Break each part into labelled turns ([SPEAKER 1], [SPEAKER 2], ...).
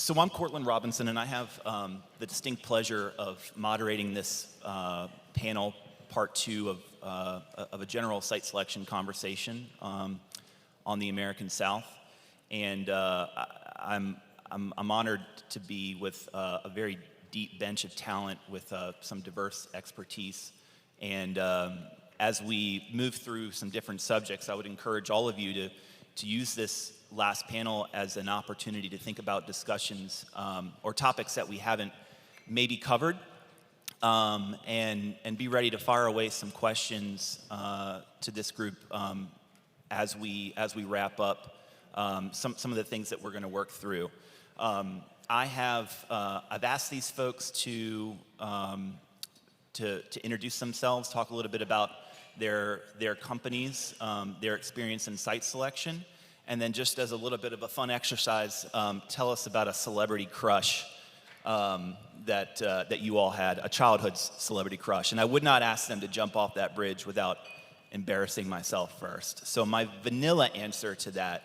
[SPEAKER 1] So I'm Courtland Robinson, and I have the distinct pleasure of moderating this panel, part two of a general site selection conversation on the American South. And I'm honored to be with a very deep bench of talent with some diverse expertise. And as we move through some different subjects, I would encourage all of you to use this last panel as an opportunity to think about discussions or topics that we haven't maybe covered, and be ready to fire away some questions to this group as we wrap up some of the things that we're going to work through. I've asked these folks to introduce themselves, talk a little bit about their companies, their experience in site selection, and then just as a little bit of a fun exercise, tell us about a celebrity crush that you all had, a childhood celebrity crush. And I would not ask them to jump off that bridge without embarrassing myself first. So my vanilla answer to that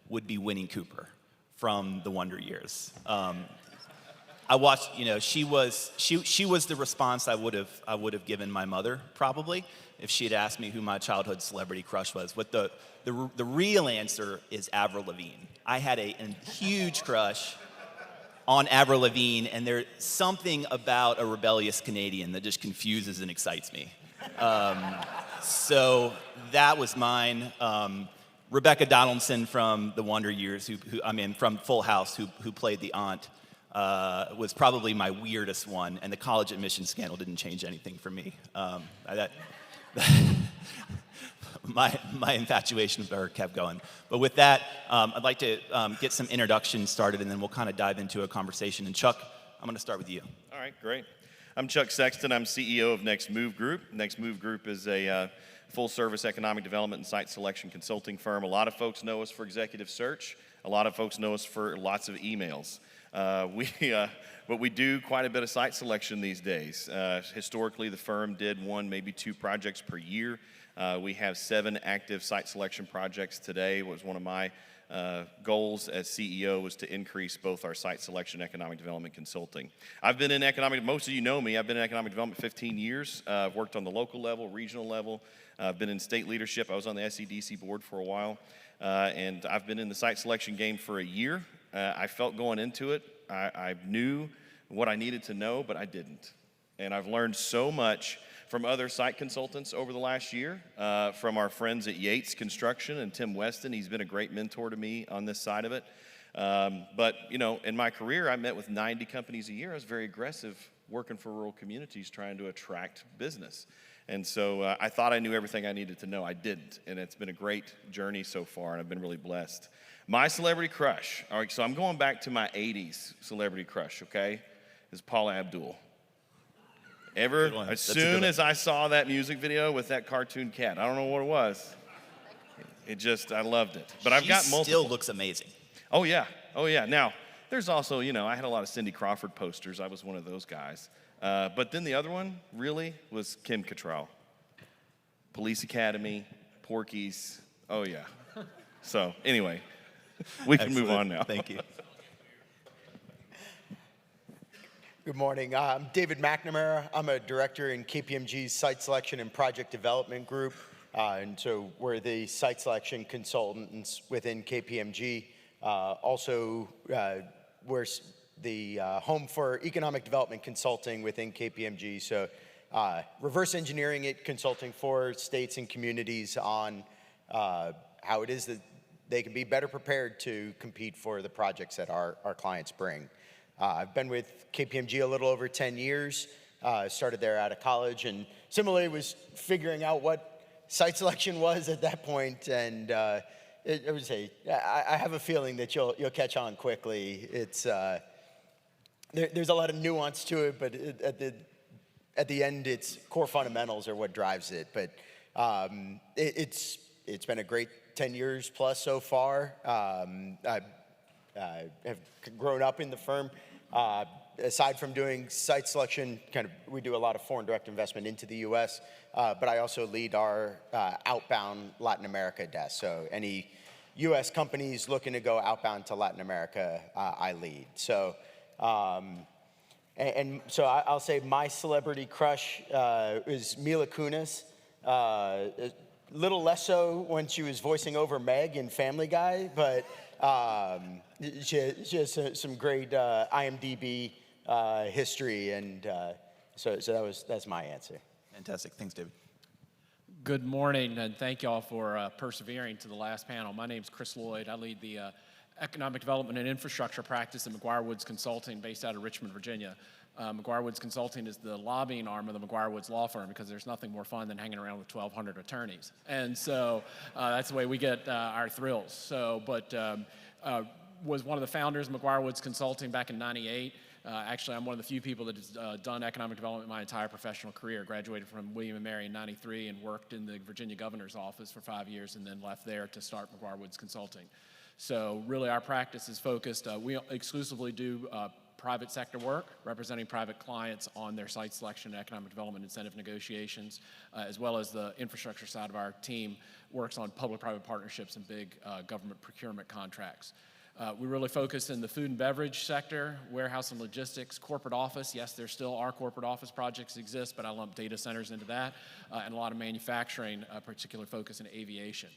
[SPEAKER 1] would be Winnie Cooper from The Wonder Years. I watched, she was the response I would have given my mother probably if she had asked me who my childhood celebrity crush was. But the real answer is Avril Lavigne. I had a huge crush on Avril Lavigne, and there's something about a rebellious Canadian that just confuses and excites me. So that was mine. Rebecca Donaldson from The Wonder Years, from Full House, who played the aunt, was probably my weirdest one, and the college admission scandal didn't change anything for me. My infatuation with her kept going. But with that, I'd like to get some introductions started, and then we'll kind of dive into a conversation. And Chuck, I'm going to start with you.
[SPEAKER 2] All right, great. I'm Chuck Sexton. I'm CEO of Next Move Group. Next Move Group is a full-service economic development and site selection consulting firm. A lot of folks know us for executive search. A lot of folks know us for lots of emails. But we do quite a bit of site selection these days. Historically, the firm did one, maybe two projects per year. We have 7 active site selection projects today. It was one of my goals as CEO was to increase both our site selection and economic development consulting. I've been in most of you know me, I've been in economic development 15 years. I've worked on the local level, regional level. I've been in state leadership. I was on the SEDC board for a while. And I've been in the site selection game for a year. I felt going into it, I knew what I needed to know, but I didn't. And I've learned so much from other site consultants over the last year, from our friends at Yates Construction and Tim Weston. He's been a great mentor to me on this side of it. But in my career, I met with 90 companies a year. I was very aggressive working for rural communities trying to attract business. And so I thought I knew everything I needed to know. I didn't, and it's been a great journey so far, and I've been really blessed. My celebrity crush, all right, so I'm going back to my 80s celebrity crush, okay, is Paula Abdul. As soon as I saw that music video with that cartoon cat, I don't know what it was. I loved it. But I've got multiple.
[SPEAKER 1] She still looks amazing.
[SPEAKER 2] Oh, yeah. Now, there's also, I had a lot of Cindy Crawford posters. I was one of those guys. But then the other one really was Kim Cattrall. Police Academy, Porky's, oh yeah. So anyway, we can move on now.
[SPEAKER 1] Thank you.
[SPEAKER 3] Good morning. I'm David MacNamara. I'm a director in KPMG's Site Selection and Project Development Group. And so we're the site selection consultants within KPMG. Also, we're the home for economic development consulting within KPMG. So reverse engineering it, consulting for states and communities on how it is that they can be better prepared to compete for the projects that our clients bring. I've been with KPMG a little over 10 years. Started there out of college, and similarly was figuring out what site selection was at that point. And I have a feeling that you'll catch on quickly. It's there's a lot of nuance to it, but at the end, it's core fundamentals are what drives it. But it's been a great 10 years plus so far. I have grown up in the firm. Aside from doing site selection, we do a lot of foreign direct investment into the U.S., but I also lead our outbound Latin America desk. So any U.S. companies looking to go outbound to Latin America, I lead. So, so I'll say my celebrity crush is Mila Kunis. A little less so when she was voicing over Meg in Family Guy, but she has some great IMDb history, and so that's my answer.
[SPEAKER 1] Fantastic. Thanks, David.
[SPEAKER 4] Good morning, and thank you all for persevering to the last panel. My name is Chris Lloyd. I lead the Economic Development and Infrastructure practice at McGuireWoods Consulting based out of Richmond, Virginia. McGuireWoods Consulting is the lobbying arm of the McGuireWoods law firm because there's nothing more fun than hanging around with 1,200 attorneys. And so that's the way we get our thrills. So, was one of the founders of McGuireWoods Consulting back in '98. Actually, I'm one of the few people that has done economic development my entire professional career. Graduated from William & Mary in '93 and worked in the Virginia governor's office for 5 years and then left there to start McGuireWoods Consulting. So really our practice is focused, we exclusively do private sector work, representing private clients on their site selection and economic development incentive negotiations, as well as the infrastructure side of our team works on public-private partnerships and big government procurement contracts. We really focus in the food and beverage sector, warehouse and logistics, corporate office. Yes, there still are corporate office projects exist, but I lump data centers into that, and a lot of manufacturing, particular focus in aviation.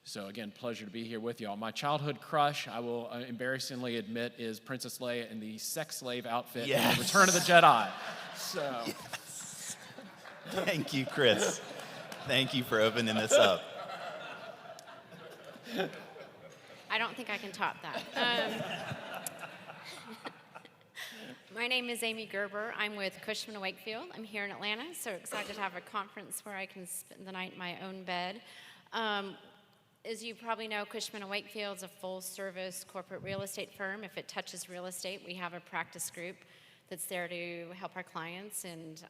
[SPEAKER 4] So again, pleasure to be here with y'all. My childhood crush, I will embarrassingly admit, is Princess Leia in the sex slave outfit in the Return of the Jedi. So.
[SPEAKER 1] Yes. Thank you, Chris. Thank you for opening this up.
[SPEAKER 5] I don't think I can top that. My name is Amy Gerber. I'm with Cushman and Wakefield. I'm here in Atlanta, so excited to have a conference where I can spend the night in my own bed. As you probably know, Cushman and Wakefield is a full-service corporate real estate firm. If it touches real estate, we have a practice group that's there to help our clients and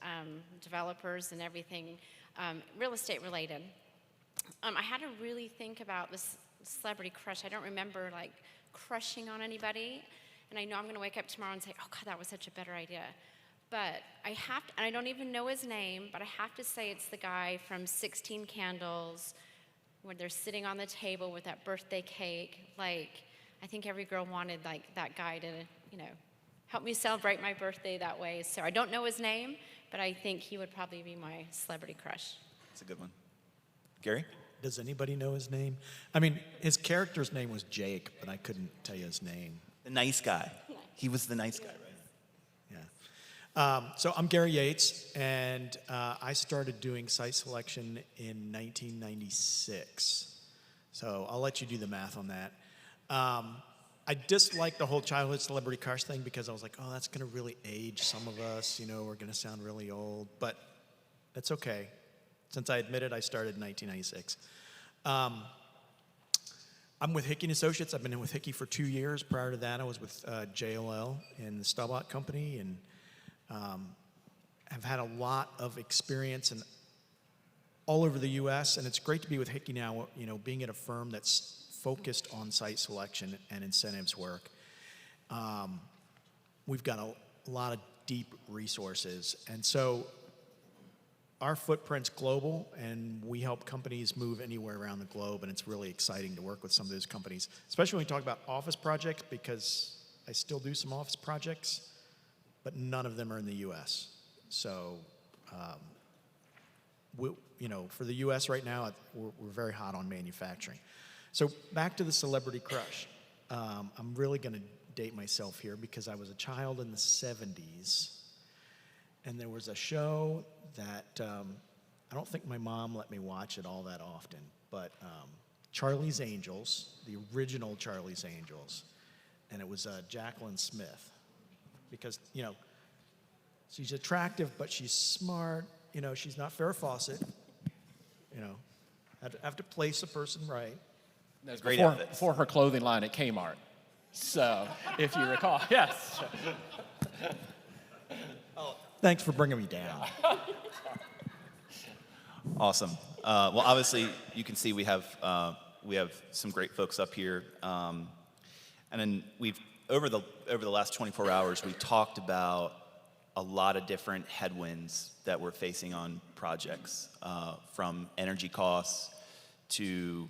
[SPEAKER 5] developers and everything real estate related. I had to really think about this celebrity crush. I don't remember like crushing on anybody, and I know I'm going to wake up tomorrow and say, "Oh God, that was such a better idea." But I have to, and I don't even know his name, but I have to say it's the guy from 16 Candles, where they're sitting on the table with that birthday cake. Like, I think every girl wanted like that guy to, help me celebrate my birthday that way. So I don't know his name, but I think he would probably be my celebrity crush.
[SPEAKER 1] That's a good one. Gary?
[SPEAKER 6] Does anybody know his name? I mean, his character's name was Jake, but I couldn't tell you his name.
[SPEAKER 1] The nice guy. He was the nice guy, right?
[SPEAKER 6] Yeah. So I'm Gary Yates, and I started doing site selection in 1996. So I'll let you do the math on that. I disliked the whole childhood celebrity crush thing because I was like, oh, that's going to really age some of us. We're going to sound really old. But that's okay. Since I admitted I started in 1996. I'm with Hickey & Associates. I've been with Hickey for 2 years. Prior to that, I was with JLL in the Staubach Company, and have had a lot of experience all over the U.S., and it's great to be with Hickey now, being at a firm that's focused on site selection and incentives work. We've got a lot of deep resources, and so our footprint's global, and we help companies move anywhere around the globe, and it's really exciting to work with some of those companies, especially when we talk about office projects, because I still do some office projects, but none of them are in the U.S. So, for the U.S. right now, we're very hot on manufacturing. So back to the celebrity crush. I'm really going to date myself here because I was a child in the 70s, and there was a show that I don't think my mom let me watch it all that often, but Charlie's Angels, the original Charlie's Angels, and it was Jacqueline Smith, because she's attractive, but she's smart. She's not Farrah Fawcett. Have to place a person right.
[SPEAKER 4] That's
[SPEAKER 1] great
[SPEAKER 4] before her clothing line at Kmart. So, if you recall, yes.
[SPEAKER 6] Thanks for bringing me down.
[SPEAKER 1] Awesome. Well, obviously, you can see we have some great folks up here, and then we've over the last 24 hours we talked about a lot of different headwinds that we're facing on projects, from energy costs to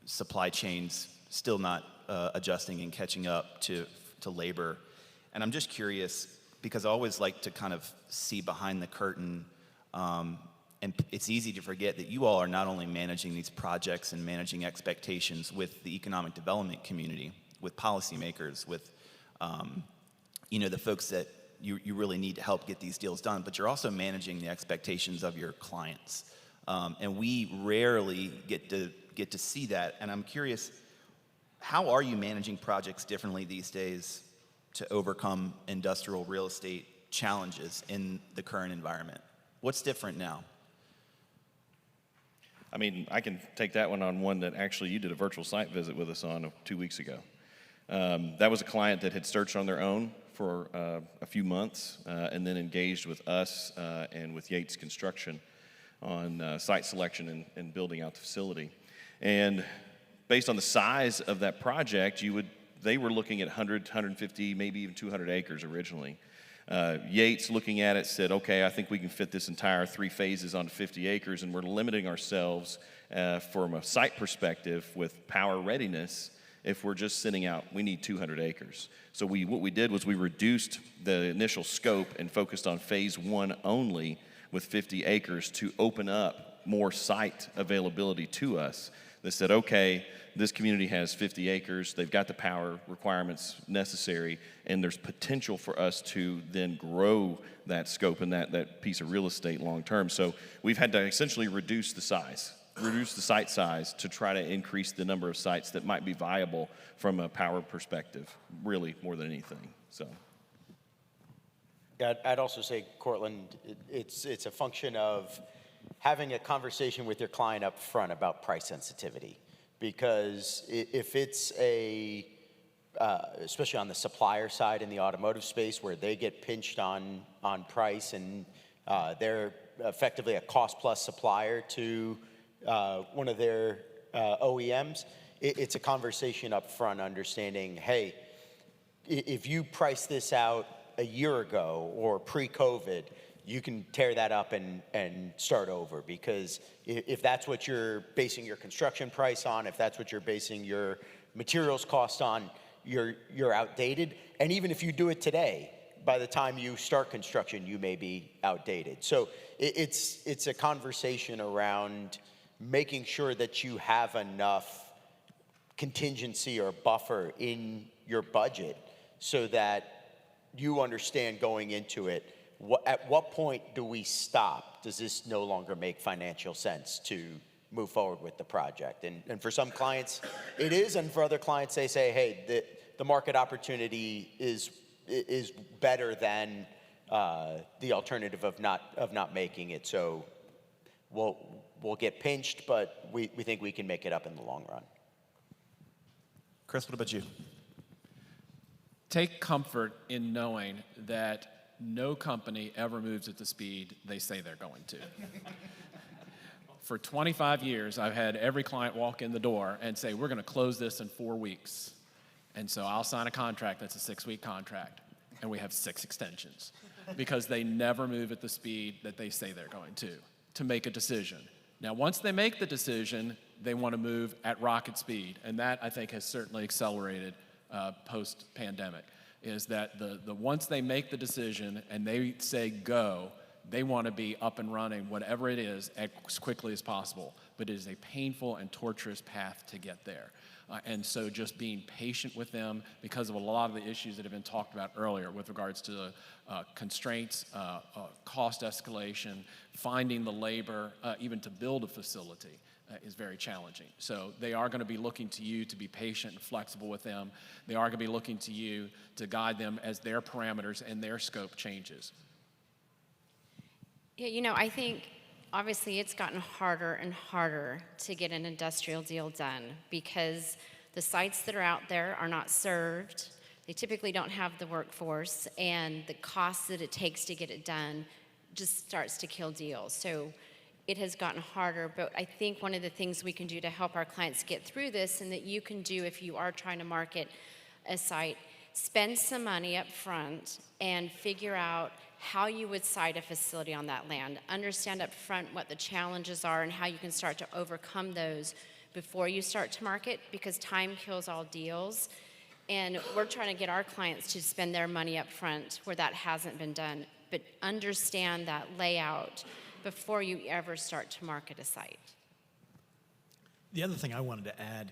[SPEAKER 1] supply chains still not adjusting and catching up to labor. And I'm just curious, because I always like to kind of see behind the curtain, and it's easy to forget that you all are not only managing these projects and managing expectations with the economic development community, with policymakers, with the folks that you really need to help get these deals done, but you're also managing the expectations of your clients. And we rarely get to see that. And I'm curious, how are you managing projects differently these days to overcome industrial real estate challenges in the current environment? What's different now?
[SPEAKER 2] I mean, I can take that one that actually you did a virtual site visit with us on 2 weeks ago. That was a client that had searched on their own for a few months and then engaged with us and with Yates Construction on site selection and building out the facility. And based on the size of that project, they were looking at 100, 150, maybe even 200 acres originally. Yates, looking at it, said, okay, I think we can fit this entire 3 phases onto 50 acres, and we're limiting ourselves from a site perspective with power readiness. If we're just sending out, we need 200 acres. So what we did was we reduced the initial scope and focused on phase 1 only with 50 acres to open up more site availability to us. They said, okay, this community has 50 acres, they've got the power requirements necessary, and there's potential for us to then grow that scope and that piece of real estate long term. So we've had to essentially reduce the site size to try to increase the number of sites that might be viable from a power perspective, really more than anything. So.
[SPEAKER 3] Yeah, I'd also say, Courtland, it's a function of having a conversation with your client up front about price sensitivity. Because if it's especially on the supplier side in the automotive space where they get pinched on price and they're effectively a cost plus supplier to one of their OEMs, it's a conversation up front understanding, hey, if you price this out a year ago or pre-COVID, you can tear that up and start over, because if that's what you're basing your construction price on, if that's what you're basing your materials cost on, you're outdated. And even if you do it today, by the time you start construction, you may be outdated. So it's a conversation around making sure that you have enough contingency or buffer in your budget so that you understand going into it, at what point do we stop? Does this no longer make financial sense to move forward with the project? And for some clients, it is, and for other clients, they say, hey, the market opportunity is better than the alternative of not making it. So we'll get pinched, but we think we can make it up in the long run.
[SPEAKER 1] Chris, what about you?
[SPEAKER 4] Take comfort in knowing that no company ever moves at the speed they say they're going to. For 25 years, I've had every client walk in the door and say, we're going to close this in 4 weeks. And so I'll sign a contract that's a 6-week contract, and we have 6 extensions, because they never move at the speed that they say they're going to make a decision. Now, once they make the decision, they want to move at rocket speed, and that, I think, has certainly accelerated post-pandemic, is that the once they make the decision and they say go, they want to be up and running, whatever it is, as quickly as possible. But it is a painful and torturous path to get there. And so just being patient with them, because of a lot of the issues that have been talked about earlier with regards to constraints, cost escalation, finding the labor, even to build a facility, is very challenging. So they are going to be looking to you to be patient and flexible with them. They are going to be looking to you to guide them as their parameters and their scope changes.
[SPEAKER 5] Yeah, I think obviously it's gotten harder and harder to get an industrial deal done, because the sites that are out there are not served. They typically don't have the workforce, and the cost that it takes to get it done just starts to kill deals. So it has gotten harder, but I think one of the things we can do to help our clients get through this, and that you can do if you are trying to market a site, spend some money up front and figure out how you would site a facility on that land. Understand up front what the challenges are and how you can start to overcome those before you start to market, because time kills all deals. And we're trying to get our clients to spend their money up front where that hasn't been done. But understand that layout before you ever start to market a site.
[SPEAKER 6] The other thing I wanted to add,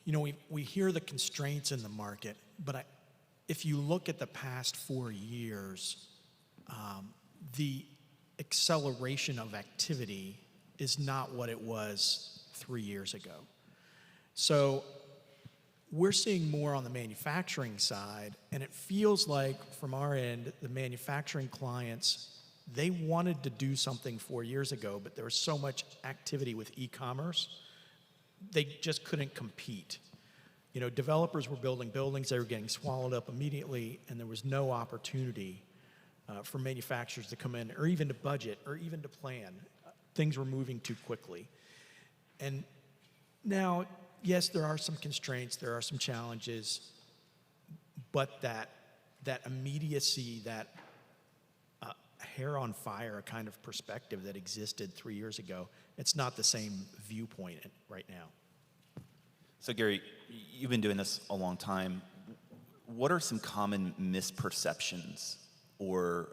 [SPEAKER 6] you know, we hear the constraints in the market, but if you look at the past 4 years, the acceleration of activity is not what it was 3 years ago. So we're seeing more on the manufacturing side, and it feels like from our end, the manufacturing clients, they wanted to do something 4 years ago, but there was so much activity with e-commerce, they just couldn't compete. You know, developers were building buildings, they were getting swallowed up immediately, and there was no opportunity for manufacturers to come in, or even to budget, or even to plan. Things were moving too quickly. And now, yes, there are some constraints, there are some challenges, but that immediacy, that hair on fire kind of perspective that existed 3 years ago, it's not the same viewpoint right now.
[SPEAKER 1] So Gary, you've been doing this a long time. What are some common misperceptions or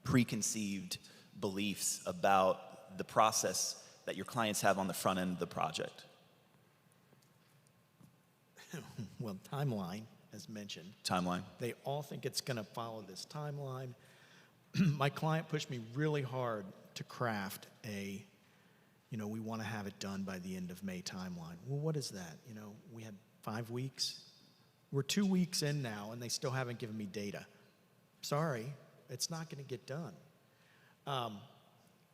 [SPEAKER 1] preconceived beliefs about the process that your clients have on the front end of the project?
[SPEAKER 6] Well, timeline, as mentioned.
[SPEAKER 1] Timeline.
[SPEAKER 6] They all think it's going to follow this timeline. My client pushed me really hard to craft we want to have it done by the end of May timeline. Well, what is that? You know, we had 5 weeks. We're 2 weeks in now, and they still haven't given me data. Sorry, it's not going to get done.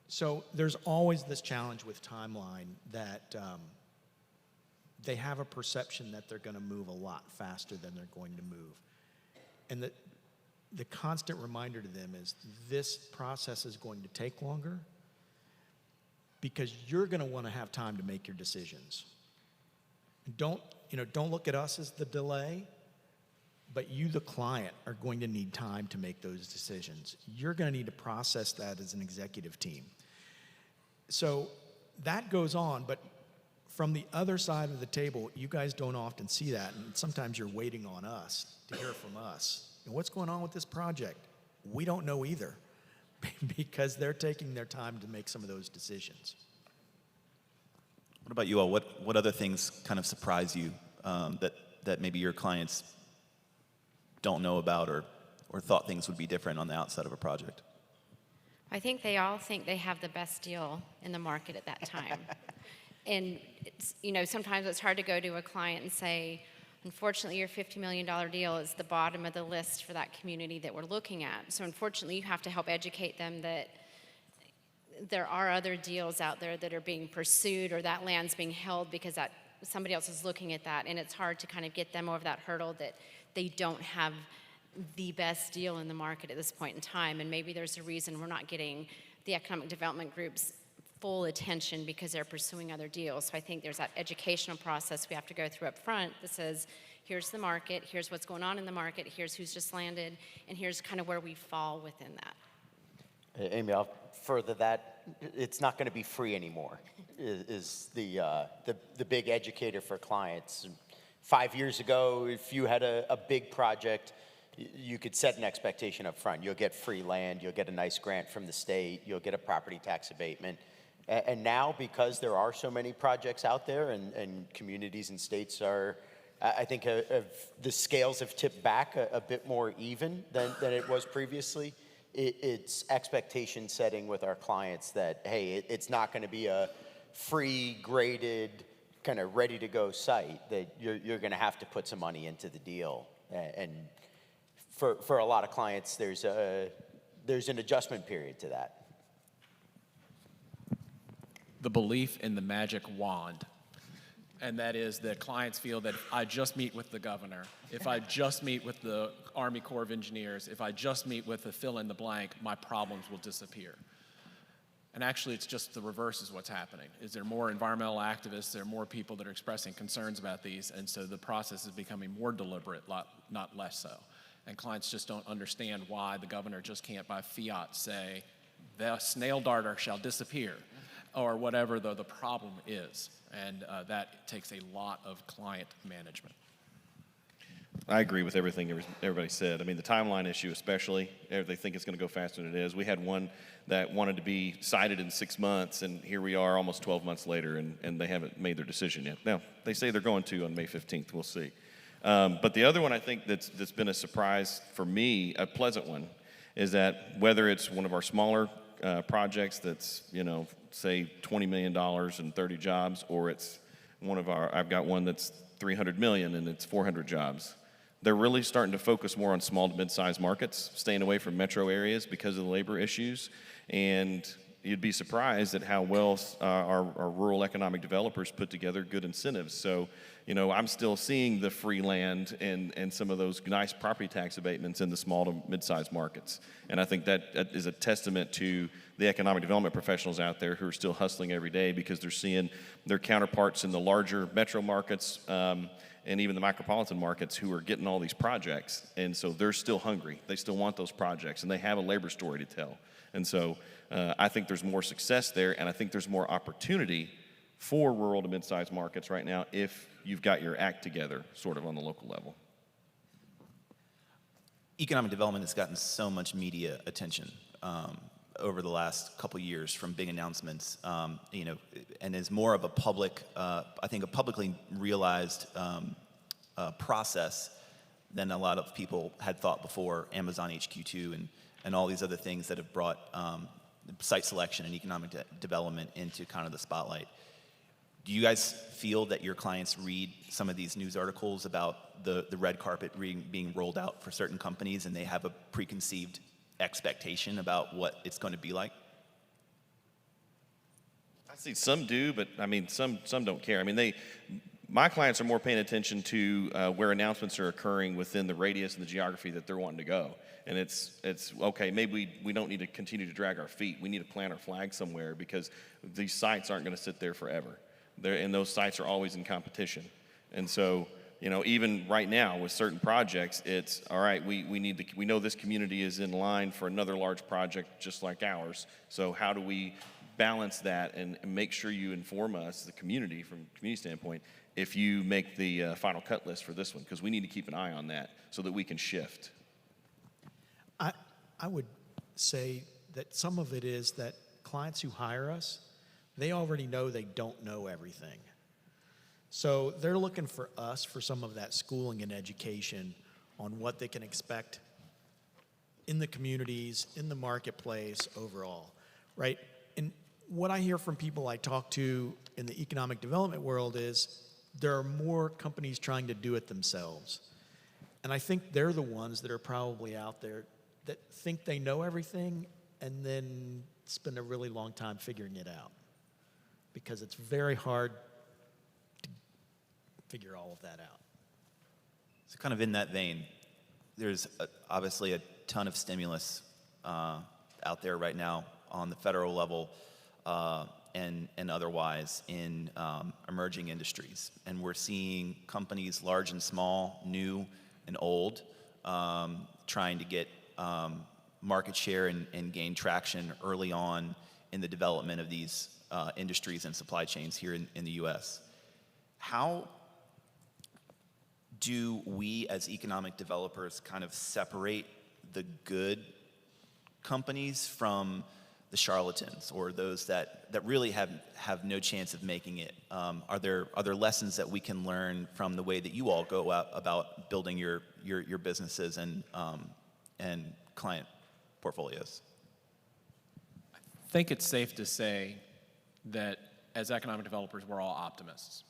[SPEAKER 6] So there's always this challenge with timeline that they have a perception that they're going to move a lot faster than they're going to move. And the constant reminder to them is this process is going to take longer because you're going to want to have time to make your decisions. Don't look at us as the delay, but you, the client, are going to need time to make those decisions. You're going to need to process that as an executive team. So that goes on, but from the other side of the table, you guys don't often see that, and sometimes you're waiting on us to hear from us. And what's going on with this project? We don't know either, because they're taking their time to make some of those decisions.
[SPEAKER 1] What about you all? What other things kind of surprise you that maybe your clients don't know about or thought things would be different on the outside of a project?
[SPEAKER 5] I think they all think they have the best deal in the market at that time. And sometimes it's hard to go to a client and say, unfortunately, your $50 million deal is the bottom of the list for that community that we're looking at. So unfortunately, you have to help educate them that there are other deals out there that are being pursued, or that land's being held because somebody else is looking at that. And it's hard to kind of get them over that hurdle that they don't have the best deal in the market at this point in time. And maybe there's a reason we're not getting the economic development groups full attention because they're pursuing other deals. So I think there's that educational process we have to go through up front that says, here's the market, here's what's going on in the market, here's who's just landed, and here's kind of where we fall within that.
[SPEAKER 3] Amy, I'll further that. It's not going to be free anymore, is the big educator for clients. 5 years ago, if you had a big project, you could set an expectation up front. You'll get free land, you'll get a nice grant from the state, you'll get a property tax abatement. And now, because there are so many projects out there and communities and states are, I think the scales have tipped back a bit more even than it was previously. It's expectation setting with our clients that, hey, it's not going to be a free, graded, kind of ready to go site, that you're going to have to put some money into the deal. And for a lot of clients, there's an adjustment period to that.
[SPEAKER 4] The belief in the magic wand. And that is that clients feel that if I just meet with the governor, if I just meet with the Army Corps of Engineers, if I just meet with the fill in the blank, my problems will disappear. And actually, it's just the reverse is what's happening. Is there more environmental activists, there are more people that are expressing concerns about these, and so the process is becoming more deliberate, not less so. And clients just don't understand why the governor just can't by fiat say, the snail darter shall disappear. or whatever the problem is. And that takes a lot of client management.
[SPEAKER 2] I agree with everything everybody said. I mean, the timeline issue especially, they think it's going to go faster than it is. We had one that wanted to be cited in 6 months, and here we are almost 12 months later, and they haven't made their decision yet. Now, they say they're going to on May 15th. We'll see. But the other one I think that's been a surprise for me, a pleasant one, is that whether it's one of our smaller projects that's, say $20 million and 30 jobs, or it's one of I've got one that's $300 million and it's 400 jobs. They're really starting to focus more on small to mid-sized markets, staying away from metro areas because of the labor issues. And you'd be surprised at how well our rural economic developers put together good incentives. So, I'm still seeing the free land and some of those nice property tax abatements in the small to mid-sized markets. And I think that is a testament to the economic development professionals out there who are still hustling every day because they're seeing their counterparts in the larger metro markets and even the micropolitan markets who are getting all these projects. And so they're still hungry. They still want those projects, and they have a labor story to tell. And so I think there's more success there, and I think there's more opportunity for rural to mid-sized markets right now if you've got your act together sort of on the local level.
[SPEAKER 1] Economic development has gotten so much media attention over the last couple years from big announcements, and is more of a public, I think a publicly realized process than a lot of people had thought before, Amazon HQ2 and all these other things that have brought site selection and economic development into kind of the spotlight. Do you guys feel that your clients read some of these news articles about the red carpet being rolled out for certain companies and they have a preconceived expectation about what it's going to be like?
[SPEAKER 2] I see some do, but I mean, some don't care. I mean, my clients are more paying attention to where announcements are occurring within the radius and the geography that they're wanting to go. And it's okay, maybe we don't need to continue to drag our feet. We need to plant our flag somewhere because these sites aren't going to sit there forever. And those sites are always in competition. And so, even right now with certain projects, it's all right. We know this community is in line for another large project just like ours. So how do we balance that and make sure you inform us, the community, from a community standpoint, if you make the final cut list for this one, because we need to keep an eye on that so that we can shift.
[SPEAKER 6] I would say that some of it is that clients who hire us, they already know they don't know everything. So they're looking for us for some of that schooling and education on what they can expect in the communities, in the marketplace overall, right? And what I hear from people I talk to in the economic development world is there are more companies trying to do it themselves. And I think they're the ones that are probably out there that think they know everything and then spend a really long time figuring it out, because it's very hard to figure all of that out.
[SPEAKER 1] So kind of in that vein, there's obviously a ton of stimulus out there right now on the federal level and otherwise in emerging industries. And we're seeing companies large and small, new and old, trying to get market share and gain traction early on in the development of these industries and supply chains here in the U.S. How do we as economic developers kind of separate the good companies from the charlatans or those that really have no chance of making it? Are there lessons that we can learn from the way that you all go out about building your businesses and client portfolios?
[SPEAKER 4] I think it's safe to say that as economic developers, we're all optimists.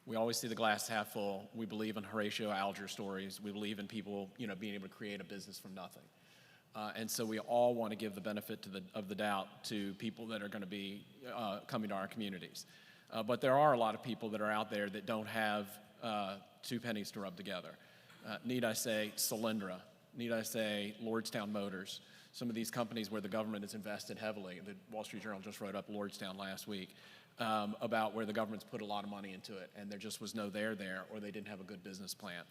[SPEAKER 4] We always see the glass half full. We believe in Horatio Alger stories. We believe in people, being able to create a business from nothing. And so we all want to give the benefit of the doubt to people that are going to be coming to our communities. But there are a lot of people that are out there that don't have 2 pennies to rub together. Need I say Solyndra? Need I say Lordstown Motors? Some of these companies where the government has invested heavily. The Wall Street Journal just wrote up Lordstown last week about where the government's put a lot of money into it and there just was no there, or they didn't have a good business plan.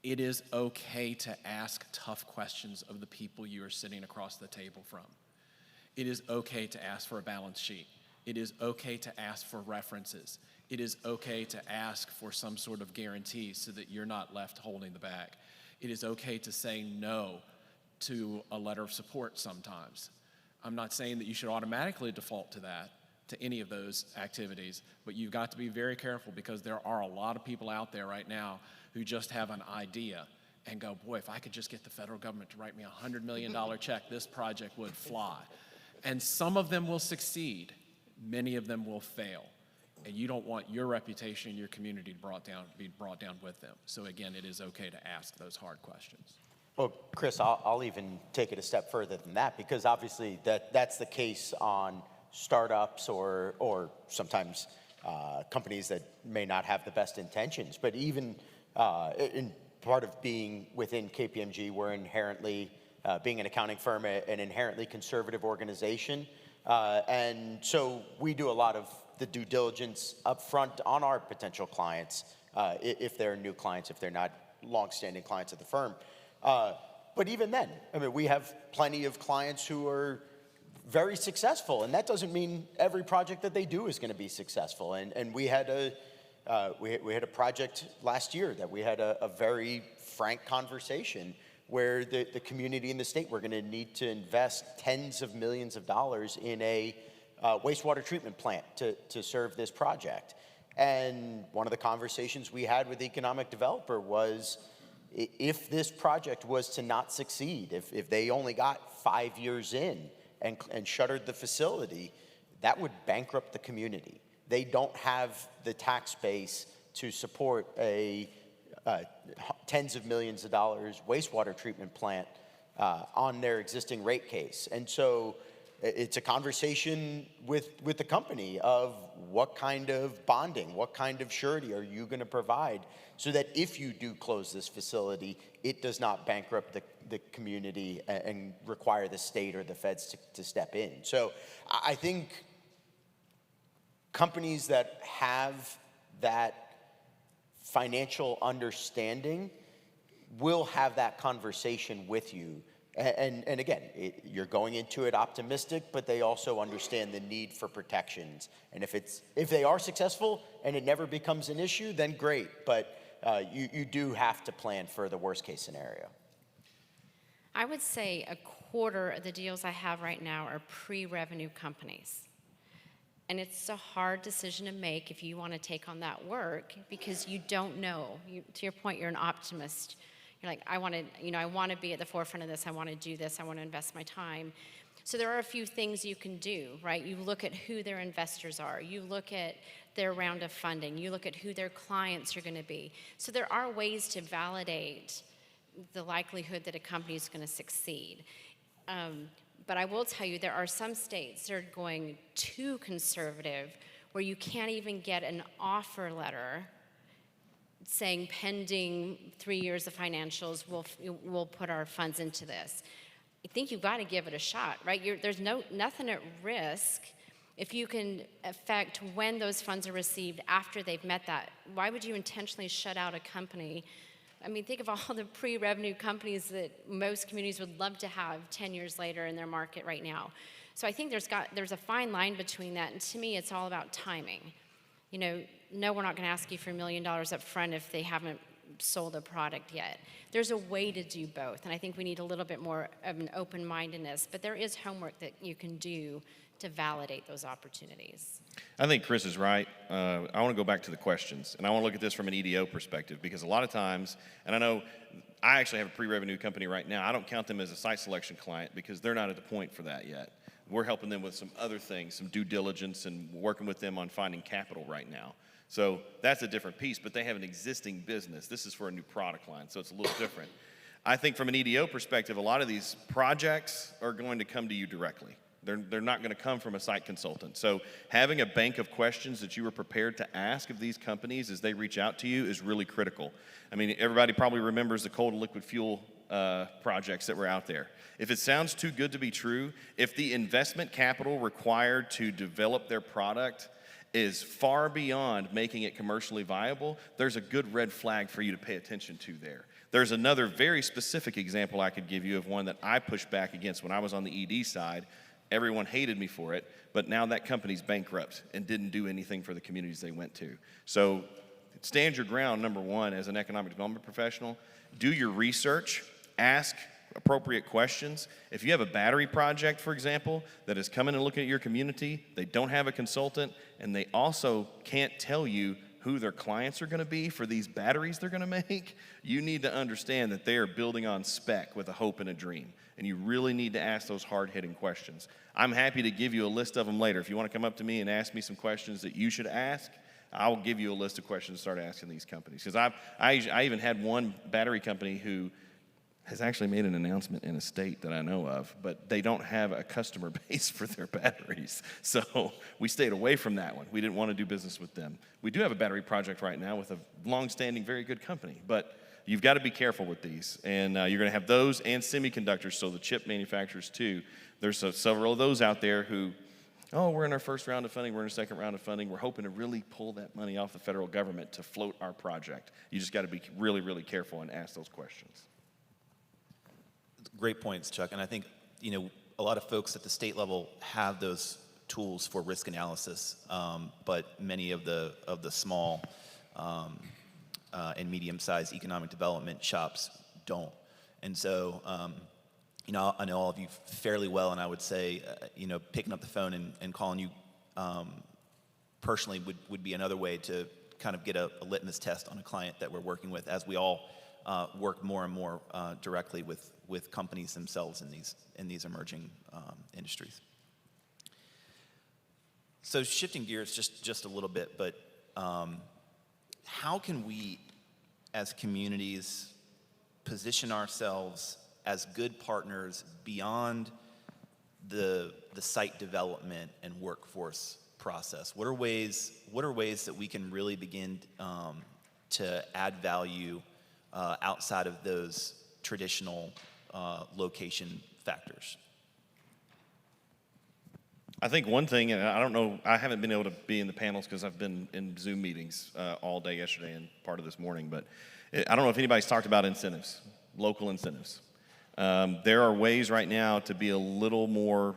[SPEAKER 4] It is okay to ask tough questions of the people you are sitting across the table from. It is okay to ask for a balance sheet. It is okay to ask for references. It is okay to ask for some sort of guarantee so that you're not left holding the bag. It is okay to say no to a letter of support sometimes. I'm not saying that you should automatically default to that, to any of those activities, but you've got to be very careful because there are a lot of people out there right now who just have an idea and go, boy, if I could just get the federal government to write me a $100 million check, this project would fly. And some of them will succeed, many of them will fail. And you don't want your reputation in your community to be brought down with them. So again, it is okay to ask those hard questions.
[SPEAKER 3] Well, Chris, I'll even take it a step further than that, because obviously that's the case on startups or sometimes companies that may not have the best intentions. But even in part of being within KPMG, we're inherently, being an accounting firm, an inherently conservative organization. And so we do a lot of the due diligence up front on our potential clients, if they're new clients, if they're not longstanding clients of the firm. But even then, I mean, we have plenty of clients who are very successful, and that doesn't mean every project that they do is going to be successful. And we had a project last year that we had a very frank conversation where the community and the state were going to need to invest tens of millions of dollars in a wastewater treatment plant to serve this project. And one of the conversations we had with the economic developer was, if this project was to not succeed, if they only got 5 years in and shuttered the facility, that would bankrupt the community. They don't have the tax base to support a tens of millions of dollars wastewater treatment plant on their existing rate case. And so it's a conversation with the company of what kind of bonding, what kind of surety are you going to provide so that if you do close this facility, it does not bankrupt the community and require the state or the feds to step in. So I think companies that have that financial understanding will have that conversation with you. And again, you're going into it optimistic, but they also understand the need for protections. And if they are successful and it never becomes an issue, then great. But you do have to plan for the worst case scenario.
[SPEAKER 5] I would say a quarter of the deals I have right now are pre-revenue companies. And it's a hard decision to make if you want to take on that work because you don't know. To your point, you're an optimist. You're like, I want to be at the forefront of this. I want to do this. I want to invest my time. So there are a few things you can do, right? You look at who their investors are. You look at their round of funding. You look at who their clients are going to be. So there are ways to validate the likelihood that a company is going to succeed. But I will tell you, there are some states that are going too conservative where you can't even get an offer letter saying pending 3 years of financials, we'll put our funds into this. I think you've got to give it a shot, right? There's nothing at risk if you can affect when those funds are received after they've met that. Why would you intentionally shut out a company? I mean, think of all the pre-revenue companies that most communities would love to have 10 years later in their market right now. So I think there's a fine line between that, and to me, it's all about timing. You know, no, we're not going to ask you for $1 million up front if they haven't sold a product yet. There's a way to do both, and I think we need a little bit more of an open-mindedness, but there is homework that you can do to validate those opportunities.
[SPEAKER 2] I think Chris is right. I want to go back to the questions, and I want to look at this from an EDO perspective, because a lot of times, and I know I actually have a pre-revenue company right now. I don't count them as a site selection client because they're not at the point for that yet. We're helping them with some other things, some due diligence, and working with them on finding capital right now. So that's a different piece, but they have an existing business. This is for a new product line, so it's a little different. I think from an EDO perspective, a lot of these projects are going to come to you directly. They're not going to come from a site consultant. So having a bank of questions that you are prepared to ask of these companies as they reach out to you is really critical. I mean, everybody probably remembers the cold and liquid fuel projects that were out there. If it sounds too good to be true, if the investment capital required to develop their product is far beyond making it commercially viable, there's a good red flag for you to pay attention to there. There's another very specific example I could give you of one that I pushed back against when I was on the ED side. Everyone hated me for it, but now that company's bankrupt and didn't do anything for the communities they went to. So stand your ground, number one, as an economic development professional. Do your research, ask appropriate questions. If you have a battery project, for example, that is coming and looking at your community, they don't have a consultant, and they also can't tell you who their clients are going to be for these batteries they're going to make, you need to understand that they are building on spec with a hope and a dream. And you really need to ask those hard-hitting questions. I'm happy to give you a list of them later. If you want to come up to me and ask me some questions that you should ask, I'll give you a list of questions to start asking these companies. Because I even had one battery company who has actually made an announcement in a state that I know of, but they don't have a customer base for their batteries. So we stayed away from that one. We didn't want to do business with them. We do have a battery project right now with a long-standing, very good company, but you've got to be careful with these. And you're going to have those and semiconductors, so the chip manufacturers too. There's several of those out there who, oh, we're in our first round of funding, we're in our second round of funding. We're hoping to really pull that money off the federal government to float our project. You just got to be really, really careful and ask those questions.
[SPEAKER 1] Great points, Chuck. And I think, a lot of folks at the state level have those tools for risk analysis, but many of the small and medium-sized economic development shops don't. And so, I know all of you fairly well, and I would say, picking up the phone and calling you personally would be another way to kind of get a litmus test on a client that we're working with, as we all work more and more directly with companies themselves in these emerging industries. So shifting gears just a little bit, but how can we, as communities, position ourselves as good partners beyond the site development and workforce process? What are ways that we can really begin to add value outside of those traditional location factors?
[SPEAKER 2] I think one thing, and I don't know, I haven't been able to be in the panels because I've been in Zoom meetings all day yesterday and part of this morning, but I don't know if anybody's talked about incentives, local incentives. There are ways right now to be a little more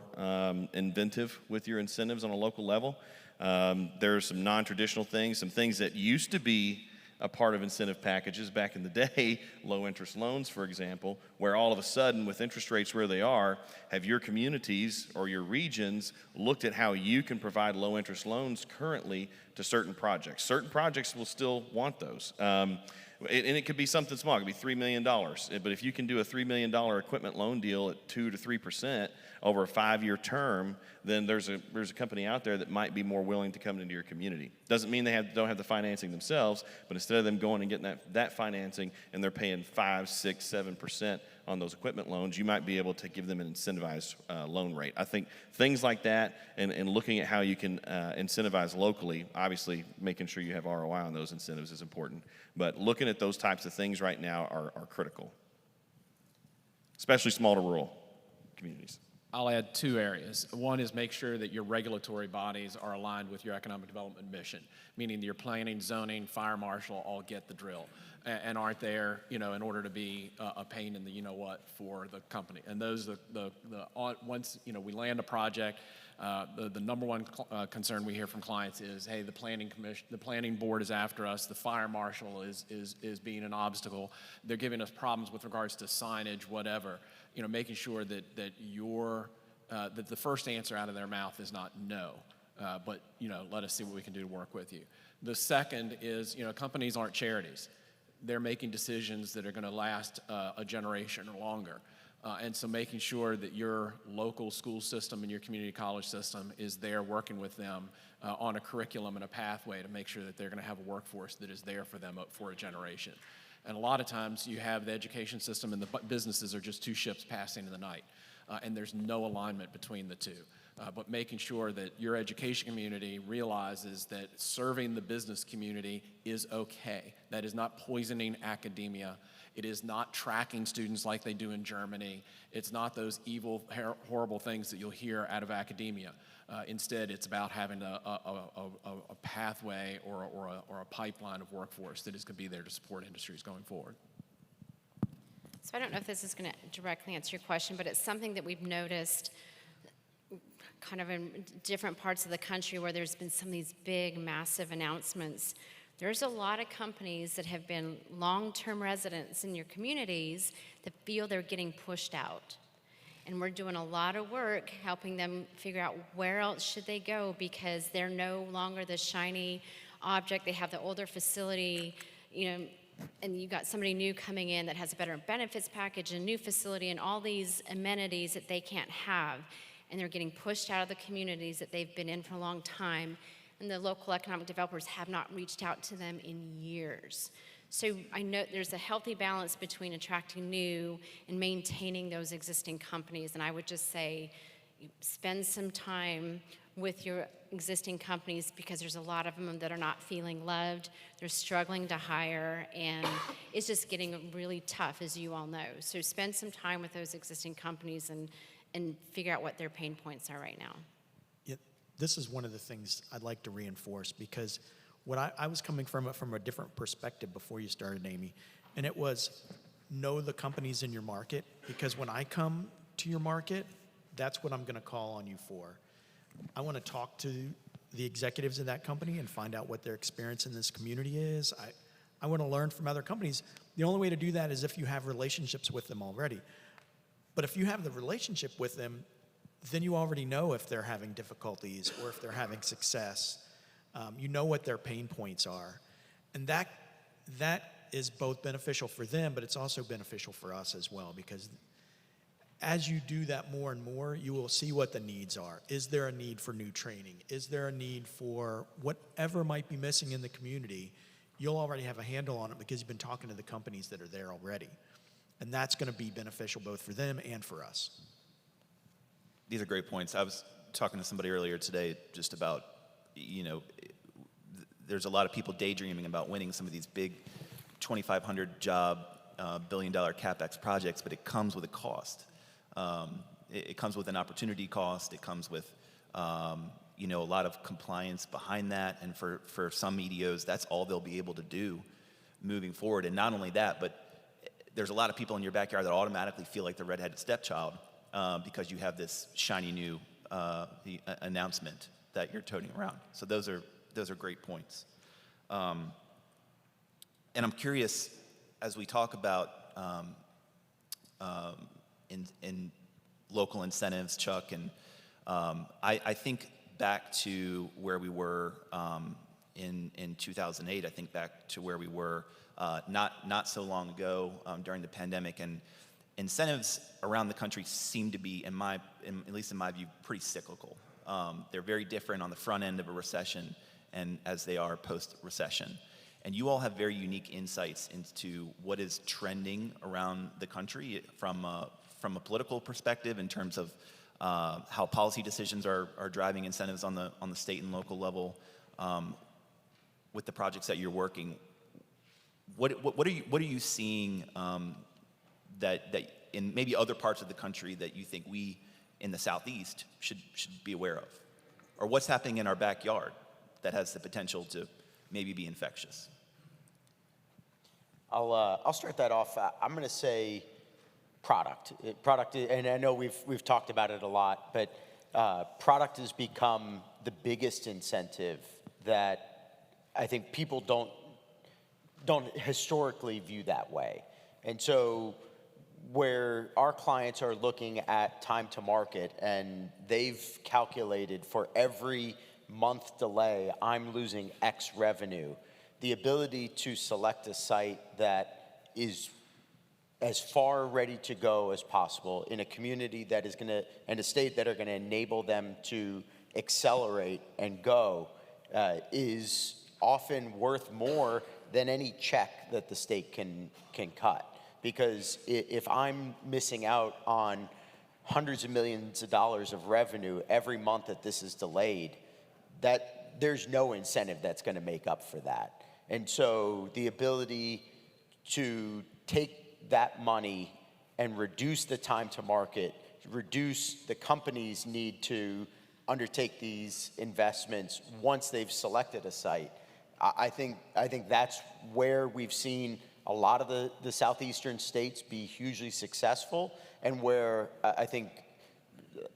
[SPEAKER 2] inventive with your incentives on a local level. There are some non-traditional things, some things that used to be a part of incentive packages back in the day, low interest loans, for example, where all of a sudden, with interest rates where they are, have your communities or your regions looked at how you can provide low interest loans currently to certain projects. Certain projects will still want those. And it could be something small. It could be $3 million. But if you can do a $3 million equipment loan deal at 2 to 3% over a 5-year term, then there's a company out there that might be more willing to come into your community. Doesn't mean they don't have the financing themselves, but instead of them going and getting that financing and they're paying 5, 6, 7% on those equipment loans, you might be able to give them an incentivized loan rate. I think things like that and looking at how you can incentivize locally, obviously making sure you have ROI on those incentives is important, but looking at those types of things right now are critical, especially small to rural communities.
[SPEAKER 4] I'll add 2 areas. One is make sure that your regulatory bodies are aligned with your economic development mission, meaning that your planning, zoning, fire marshal all get the drill and aren't there, in order to be a pain in the you-know-what for the company. And those, once, we land a project, the number one concern we hear from clients is, hey, the planning board is after us, the fire marshal is being an obstacle, they're giving us problems with regards to signage, whatever. Making sure that that the first answer out of their mouth is not no, but let us see what we can do to work with you. The second is, companies aren't charities. They're making decisions that are going to last a generation or longer. And so making sure that your local school system and your community college system is there working with them on a curriculum and a pathway to make sure that they're going to have a workforce that is there for them for a generation. And a lot of times you have the education system and the businesses are just 2 ships passing in the night, and there's no alignment between the 2. But making sure that your education community realizes that serving the business community is okay. That is not poisoning academia. It is not tracking students like they do in Germany. It's not those evil, horrible things that you'll hear out of academia. Instead, it's about having a pathway or a pipeline of workforce that is going to be there to support industries going forward.
[SPEAKER 5] So I don't know if this is going to directly answer your question, but it's something that we've noticed kind of in different parts of the country where there's been some of these big, massive announcements. There's a lot of companies that have been long-term residents in your communities that feel they're getting pushed out. And we're doing a lot of work helping them figure out where else should they go, because they're no longer the shiny object. They have the older facility, and you got somebody new coming in that has a better benefits package, a new facility, and all these amenities that they can't have. And they're getting pushed out of the communities that they've been in for a long time. And the local economic developers have not reached out to them in years. So I know there's a healthy balance between attracting new and maintaining those existing companies. And I would just say, spend some time with your existing companies, because there's a lot of them that are not feeling loved. They're struggling to hire, and it's just getting really tough, as you all know. So spend some time with those existing companies and figure out what their pain points are right now.
[SPEAKER 6] Yeah, this is one of the things I'd like to reinforce, because what I was coming from a different perspective before you started, Amy, and it was know the companies in your market, because when I come to your market, that's what I'm going to call on you for. I want to talk to the executives of that company and find out what their experience in this community is. I want to learn from other companies. The only way to do that is if you have relationships with them already. But if you have the relationship with them, then you already know if they're having difficulties or if they're having success. You know what their pain points are. And that is both beneficial for them, but it's also beneficial for us as well, because as you do that more and more, you will see what the needs are. Is there a need for new training? Is there a need for whatever might be missing in the community? You'll already have a handle on it because you've been talking to the companies that are there already. And that's going to be beneficial both for them and for us.
[SPEAKER 1] These are great points. I was talking to somebody earlier today just about, there's a lot of people daydreaming about winning some of these big 2,500 job, $1 billion CapEx projects, but it comes with a cost. It comes with an opportunity cost. It comes with, a lot of compliance behind that. And for some EDOs, that's all they'll be able to do moving forward. And not only that, but there's a lot of people in your backyard that automatically feel like the redheaded stepchild because you have this shiny new announcement that you're toting around. So those are great points. And I'm curious, as we talk about in local incentives, Chuck, and I think back to where we were in 2008. I think back to where we were not so long ago during the pandemic, and incentives around the country seem to be, at least in my view, pretty cyclical. They're very different on the front end of a recession and as they are post-recession. And you all have very unique insights into what is trending around the country from a political perspective in terms of how policy decisions are driving incentives on the state and local level with the projects that you're working. What are you seeing that in maybe other parts of the country that you think we in the Southeast should be aware of? Or what's happening in our backyard that has the potential to maybe be infectious?
[SPEAKER 3] I'll start that off. I'm going to say product, and I know we've talked about it a lot, but product has become the biggest incentive that I think people don't historically view that way. And so where our clients are looking at time to market, and they've calculated for every month delay, I'm losing X revenue. The ability to select a site that is as far ready to go as possible in a community that is going to, and a state that are going to enable them to accelerate and go is often worth more than any check that the state can cut. Because if I'm missing out on hundreds of millions of dollars of revenue every month that this is delayed, that there's no incentive that's going to make up for that. And so the ability to take that money and reduce the time to market, reduce the company's need to undertake these investments once they've selected a site, I think that's where we've seen a lot of the southeastern states be hugely successful, and where I think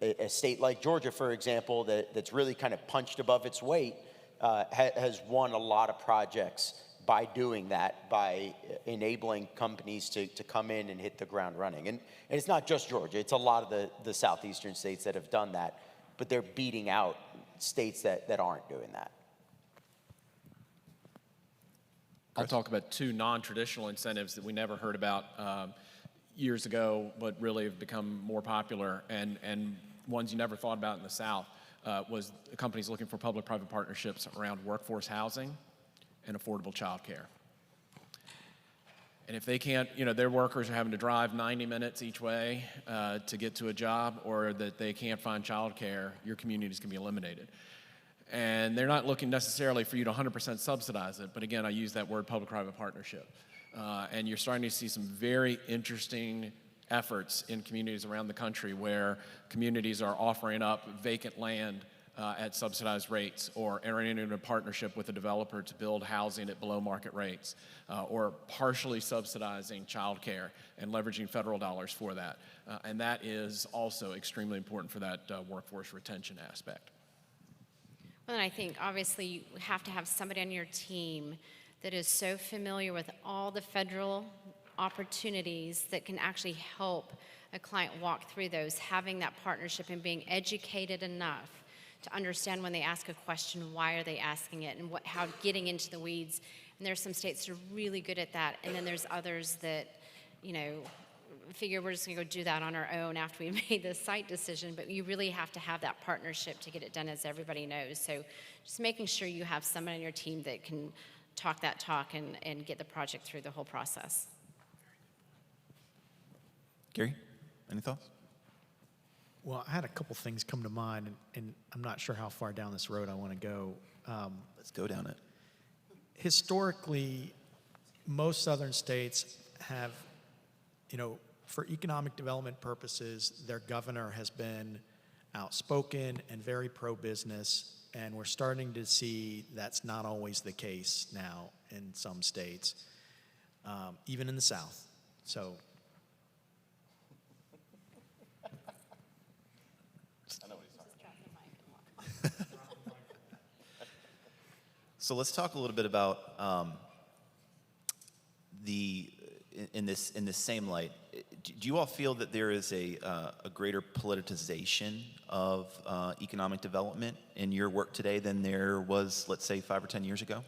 [SPEAKER 3] a state like Georgia, for example, that's really kind of punched above its weight, has won a lot of projects by doing that, by enabling companies to come in and hit the ground running. And it's not just Georgia, it's a lot of the southeastern states that have done that, but they're beating out states that aren't doing that.
[SPEAKER 4] I'll talk about two non-traditional incentives that we never heard about years ago, but really have become more popular, and ones you never thought about in the South, was companies looking for public-private partnerships around workforce housing and affordable child care. And if they can't, their workers are having to drive 90 minutes each way to get to a job, or that they can't find child care, your communities can be eliminated. And they're not looking necessarily for you to 100% subsidize it, but again, I use that word public-private partnership. And you're starting to see some very interesting efforts in communities around the country where communities are offering up vacant land at subsidized rates, or entering into a partnership with a developer to build housing at below market rates, or partially subsidizing childcare and leveraging federal dollars for that. And that is also extremely important for that workforce retention aspect.
[SPEAKER 5] Well, and I think obviously you have to have somebody on your team that is so familiar with all the federal opportunities that can actually help a client walk through those, having that partnership and being educated enough to understand when they ask a question, why are they asking it, and how getting into the weeds. And there's some states that are really good at that, and then there's others that, figure we're just going to go do that on our own after we made the site decision. But you really have to have that partnership to get it done, as everybody knows. So just making sure you have someone on your team that can talk that talk and get the project through the whole process.
[SPEAKER 1] Gary, any thoughts?
[SPEAKER 6] Well, I had a couple things come to mind, and I'm not sure how far down this road I want to go.
[SPEAKER 1] Let's go down it.
[SPEAKER 6] Historically, most southern states have, for economic development purposes, their governor has been outspoken and very pro-business, and we're starting to see that's not always the case now in some states, even in the South. So.
[SPEAKER 1] So let's talk a little bit about in this same light. Do you all feel that there is a greater politicization of economic development in your work today than there was, let's say, 5 or 10 years ago?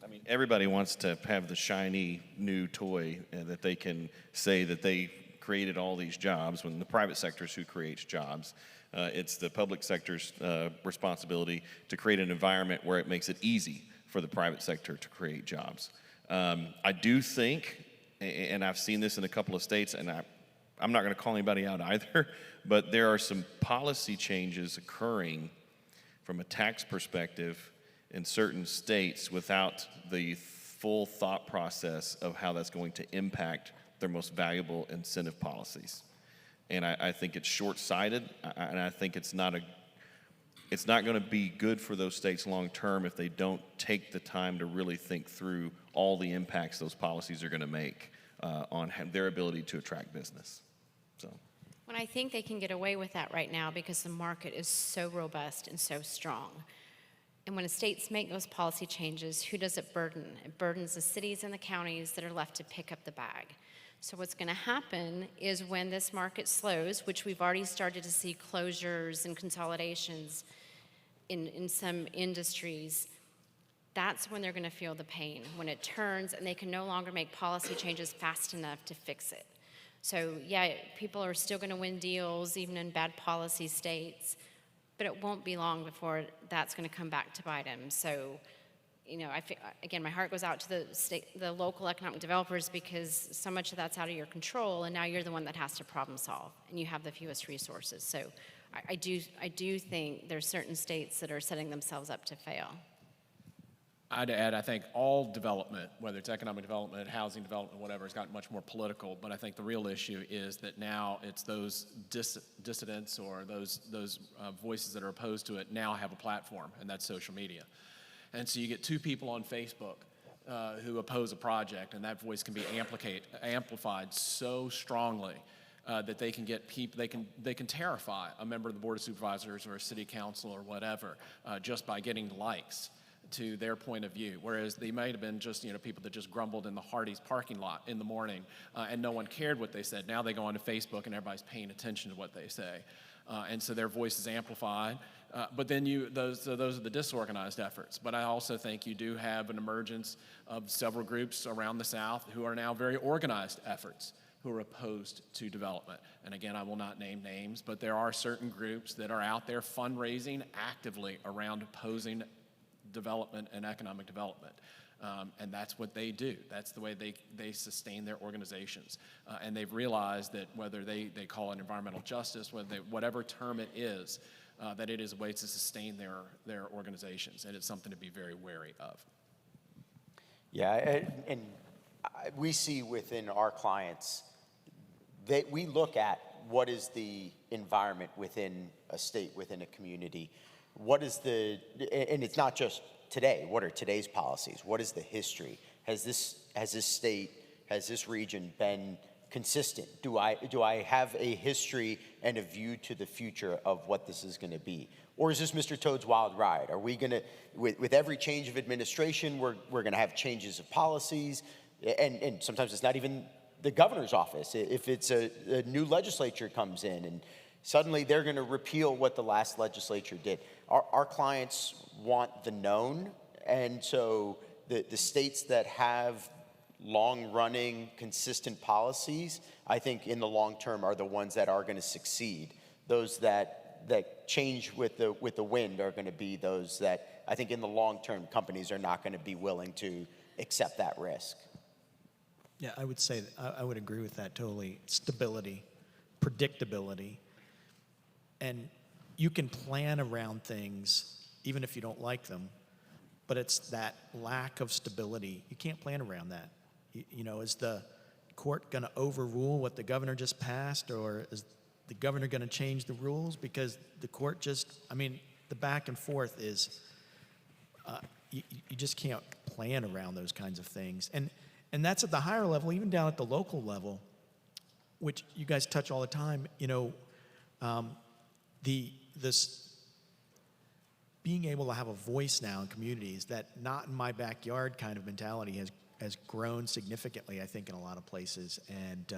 [SPEAKER 2] I mean, everybody wants to have the shiny new toy that they can say that they created all these jobs, when the private sector is who creates jobs. It's the public sector's responsibility to create an environment where it makes it easy for the private sector to create jobs. I do think, and I've seen this in a couple of states, and I'm not going to call anybody out either, but there are some policy changes occurring from a tax perspective in certain states without the full thought process of how that's going to impact their most valuable incentive policies. And I think it's short-sighted, and I think it's not going to be good for those states long term if they don't take the time to really think through all the impacts those policies are going to make on their ability to attract business. So,
[SPEAKER 5] Well, I think they can get away with that right now because the market is so robust and so strong. And when states make those policy changes, who does it burden? It burdens the cities and the counties that are left to pick up the bag. So what's going to happen is when this market slows, which we've already started to see closures and consolidations in some industries, that's when they're going to feel the pain, when it turns and they can no longer make policy changes fast enough to fix it. So yeah, people are still going to win deals even in bad policy states, but it won't be long before that's going to come back to bite them. So, again, my heart goes out to the local economic developers, because so much of that's out of your control, and now you're the one that has to problem solve, and you have the fewest resources. So I do think there's certain states that are setting themselves up to fail.
[SPEAKER 4] I'd add, I think all development, whether it's economic development, housing development, whatever, has gotten much more political. But I think the real issue is that now it's those dissidents or those voices that are opposed to it now have a platform, and that's social media. And so you get two people on Facebook who oppose a project, and that voice can be amplified so strongly that they can get people, they can terrify a member of the Board of Supervisors or a city council or whatever just by getting likes to their point of view, whereas they might have been just people that just grumbled in the Hardee's parking lot in the morning and no one cared what they said. Now they go onto Facebook and everybody's paying attention to what they say, and so their voice is amplified. But then those are the disorganized efforts. But I also think you do have an emergence of several groups around the South who are now very organized efforts who are opposed to development. And again, I will not name names, but there are certain groups that are out there fundraising actively around opposing development and economic development. And that's what they do. That's the way they sustain their organizations. And they've realized that whether they call it environmental justice, whatever term it is, that it is a way to sustain their organizations, and it's something to be very wary of.
[SPEAKER 3] Yeah, and we see within our clients that we look at what is the environment within a state, within a community. What is and it's not just today, what are today's policies? What is the history? Has this state, has this region been consistent? Do I have a history and a view to the future of what this is going to be? Or is this Mr. Toad's wild ride? Are we going to, with every change of administration, we're going to have changes of policies, and sometimes it's not even the governor's office. If it's a new legislature comes in and suddenly they're going to repeal what the last legislature did. Our clients want the known, and so the states that have long-running, consistent policies, I think in the long term are the ones that are going to succeed. Those that change with the wind are going to be those that I think in the long term companies are not going to be willing to accept that risk.
[SPEAKER 6] Yeah, I would say I would agree with that totally. Stability, predictability, and you can plan around things even if you don't like them, but it's that lack of stability. You can't plan around that. Is the court going to overrule what the governor just passed, or is the governor going to change the rules? Because the court the back and forth is, you just can't plan around those kinds of things. And that's at the higher level, even down at the local level, which you guys touch all the time. This being able to have a voice now in communities, that not in my backyard kind of mentality has grown significantly, I think, in a lot of places, and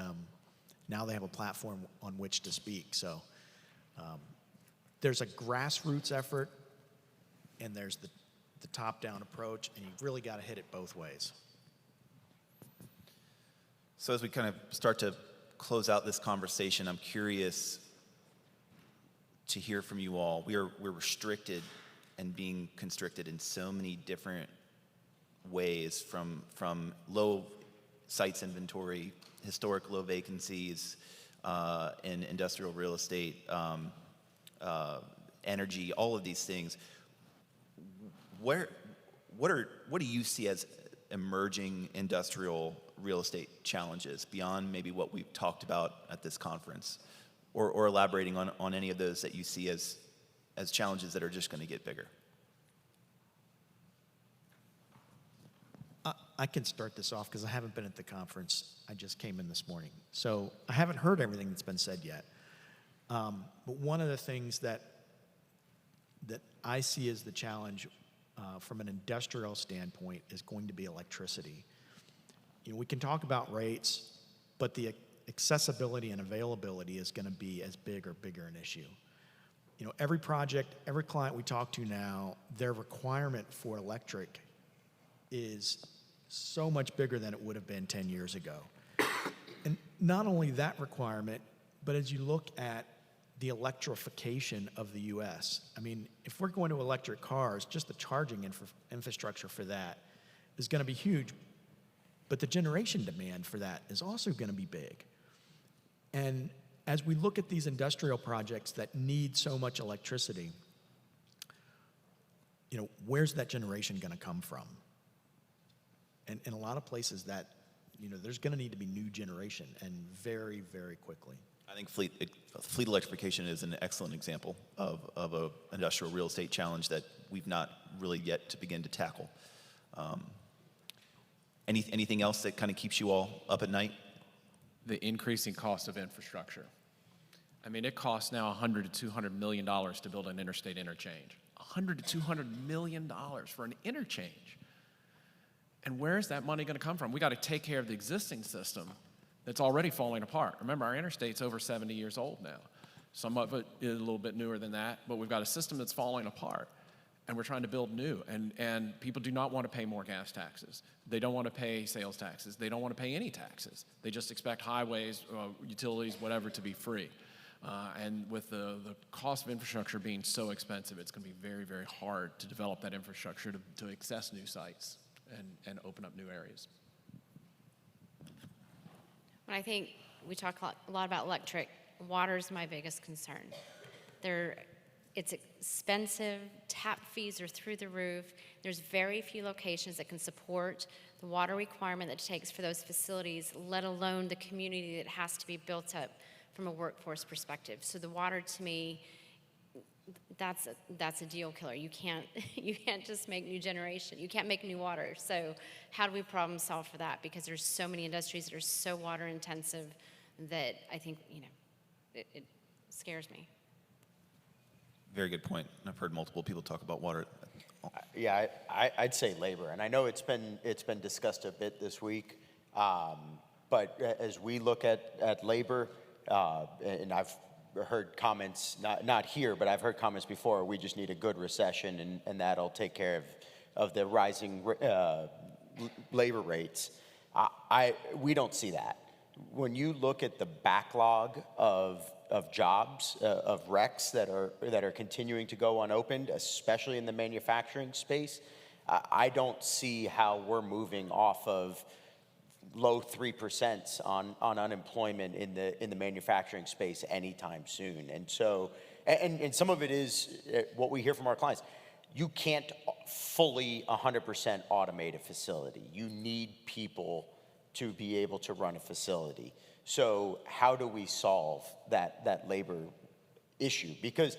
[SPEAKER 6] now they have a platform on which to speak. So there's a grassroots effort, and there's the top-down approach, and you've really got to hit it both ways.
[SPEAKER 1] So as we kind of start to close out this conversation, I'm curious to hear from you all. We're restricted and being constricted in so many different ways, from low sites inventory, historic low vacancies in industrial real estate, energy, all of these things. What do you see as emerging industrial real estate challenges beyond maybe what we've talked about at this conference, or elaborating on any of those that you see as challenges that are just going to get bigger?
[SPEAKER 6] I can start this off because I haven't been at the conference. I just came in this morning. So I haven't heard everything that's been said yet. But one of the things that I see as the challenge from an industrial standpoint is going to be electricity. We can talk about rates, but the accessibility and availability is going to be as big or bigger an issue. Every project, every client we talk to now, their requirement for electric is so much bigger than it would have been 10 years ago. And not only that requirement, but as you look at the electrification of the U.S., if we're going to electric cars, just the charging infrastructure for that is going to be huge, but the generation demand for that is also going to be big. And as we look at these industrial projects that need so much electricity, where's that generation going to come from? And in a lot of places that, there's going to need to be new generation, and very, very quickly.
[SPEAKER 1] I think fleet electrification is an excellent example of an industrial real estate challenge that we've not really yet to begin to tackle. Anything else that kind of keeps you all up at night?
[SPEAKER 4] The increasing cost of infrastructure. I mean, it costs now $100 to $200 million to build an interstate interchange. $100 to $200 million for an interchange. And where is that money going to come from? We got to take care of the existing system that's already falling apart. Remember, our interstate's over 70 years old now. Some of it is a little bit newer than that, but we've got a system that's falling apart, and we're trying to build new. And people do not want to pay more gas taxes. They don't want to pay sales taxes. They don't want to pay any taxes. They just expect highways, utilities, whatever, to be free. And with the cost of infrastructure being so expensive, it's going to be very, very hard to develop that infrastructure to access new sites and open up new areas.
[SPEAKER 5] When I think we talk a lot about electric, water is my biggest concern. It's expensive, tap fees are through the roof. There's very few locations that can support the water requirement that it takes for those facilities, let alone the community that has to be built up from a workforce perspective. So the water, to me, that's a deal killer. You can't just make new generation. You can't make new water. So how do we problem solve for that? Because there's so many industries that are so water intensive that I think, it scares me.
[SPEAKER 1] Very good point. I've heard multiple people talk about water.
[SPEAKER 3] Yeah, I'd say labor, and I know it's been discussed a bit this week. But as we look at labor, and I've heard comments, not here, but I've heard comments before. We just need a good recession, and that'll take care of the rising labor rates. We don't see that. When you look at the backlog of jobs, of recs that are continuing to go unopened, especially in the manufacturing space, I don't see how we're moving off of low 3% on unemployment in the manufacturing space anytime soon. And so, and some of it is what we hear from our clients. You can't fully 100% automate a facility. You need people to be able to run a facility. So how do we solve that labor issue? Because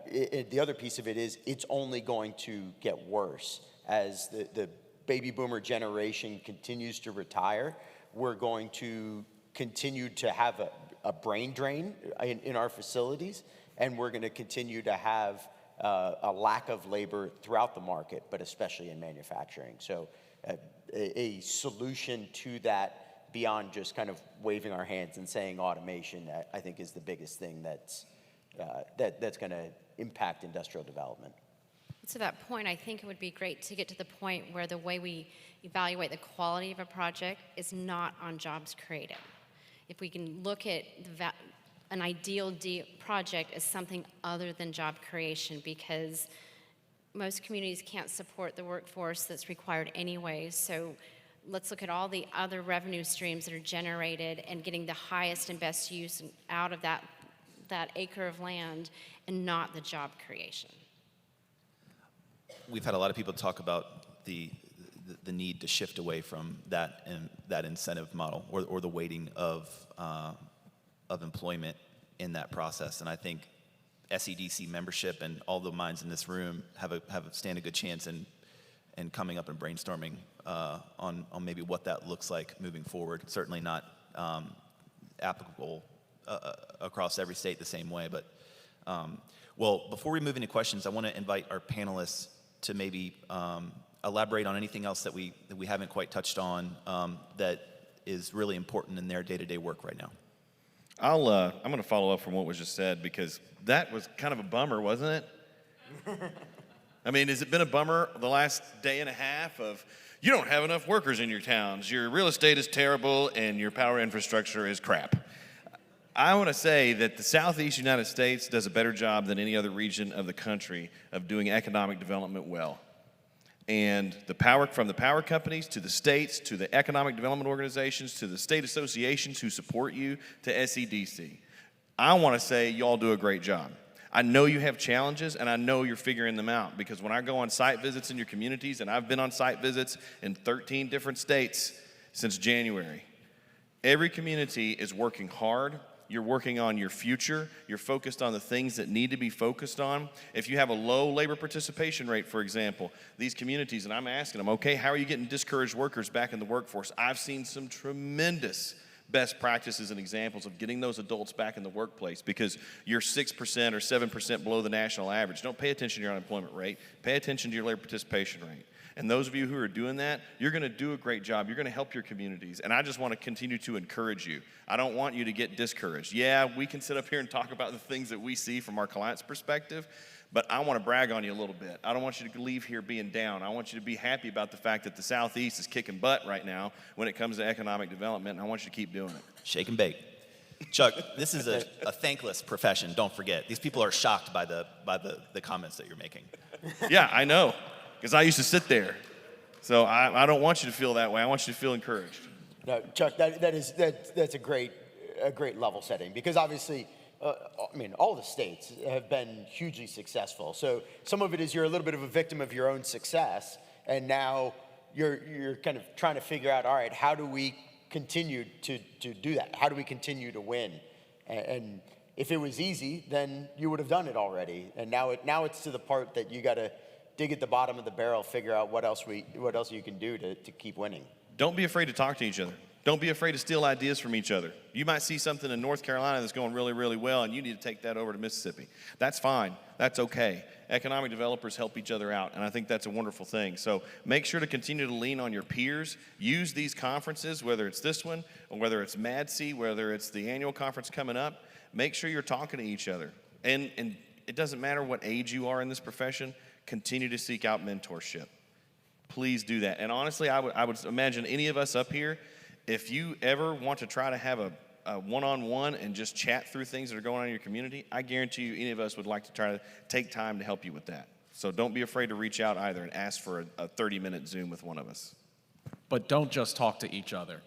[SPEAKER 3] the other piece of it is it's only going to get worse as the baby boomer generation continues to retire. We're going to continue to have a brain drain in our facilities, and we're going to continue to have a lack of labor throughout the market, but especially in manufacturing. So a solution to that beyond just kind of waving our hands and saying automation, I think is the biggest thing that's going to impact industrial development.
[SPEAKER 5] To that point, I think it would be great to get to the point where the way we evaluate the quality of a project is not on jobs created. If we can look at an ideal project as something other than job creation, because most communities can't support the workforce that's required anyway. So let's look at all the other revenue streams that are generated and getting the highest and best use out of that acre of land and not the job creation.
[SPEAKER 1] We've had a lot of people talk about the need to shift away from that incentive model or the weighting of employment in that process. And I think SEDC membership and all the minds in this room stand a good chance in coming up and brainstorming on maybe what that looks like moving forward. Certainly not applicable across every state the same way. But well, before we move into questions, I want to invite our panelists to maybe elaborate on anything else that we haven't quite touched on that is really important in their day-to-day work right now.
[SPEAKER 2] I'm going to follow up from what was just said, because that was kind of a bummer, wasn't it? I mean, has it been a bummer the last day and a half of you don't have enough workers in your towns, your real estate is terrible, and your power infrastructure is crap? I want to say that the Southeast United States does a better job than any other region of the country of doing economic development well. And from the power companies to the states to the economic development organizations to the state associations who support you to SEDC, I want to say y'all do a great job. I know you have challenges, and I know you're figuring them out, because when I go on site visits in your communities, and I've been on site visits in 13 different states since January, every community is working hard You're working on your future. You're focused on the things that need to be focused on. If you have a low labor participation rate, for example, these communities, and I'm asking them, okay, how are you getting discouraged workers back in the workforce? I've seen some tremendous best practices and examples of getting those adults back in the workplace because you're 6% or 7% below the national average. Don't pay attention to your unemployment rate. Pay attention to your labor participation rate. And those of you who are doing that, you're going to do a great job. You're going to help your communities. And I just want to continue to encourage you. I don't want you to get discouraged. Yeah, we can sit up here and talk about the things that we see from our clients' perspective, but I want to brag on you a little bit. I don't want you to leave here being down. I want you to be happy about the fact that the Southeast is kicking butt right now when it comes to economic development, and I want you to keep doing it.
[SPEAKER 1] Shake and bake. Chuck, this is a thankless profession, don't forget. These people are shocked by the comments that you're making.
[SPEAKER 2] Yeah, I know, because I used to sit there. So I don't want you to feel that way. I want you to feel encouraged.
[SPEAKER 3] No, Chuck, that's a great level setting because obviously, all the states have been hugely successful. So some of it is you're a little bit of a victim of your own success, and now you're kind of trying to figure out, all right, how do we continue to do that? How do we continue to win? And if it was easy, then you would have done it already. And now it's to the part that you got to dig at the bottom of the barrel, figure out what else you can do to keep winning.
[SPEAKER 2] Don't be afraid to talk to each other. Don't be afraid to steal ideas from each other. You might see something in North Carolina that's going really, really well, and you need to take that over to Mississippi. That's fine. That's okay. Economic developers help each other out, and I think that's a wonderful thing. So make sure to continue to lean on your peers. Use these conferences, whether it's this one, or whether it's MADC, whether it's the annual conference coming up. Make sure you're talking to each other. And it doesn't matter what age you are in this profession, continue to seek out mentorship. Please do that. And honestly, I would imagine any of us up here, if you ever want to try to have a one-on-one and just chat through things that are going on in your community, I guarantee you any of us would like to try to take time to help you with that. So don't be afraid to reach out either and ask for a 30-minute Zoom with one of us.
[SPEAKER 4] But don't just talk to each other.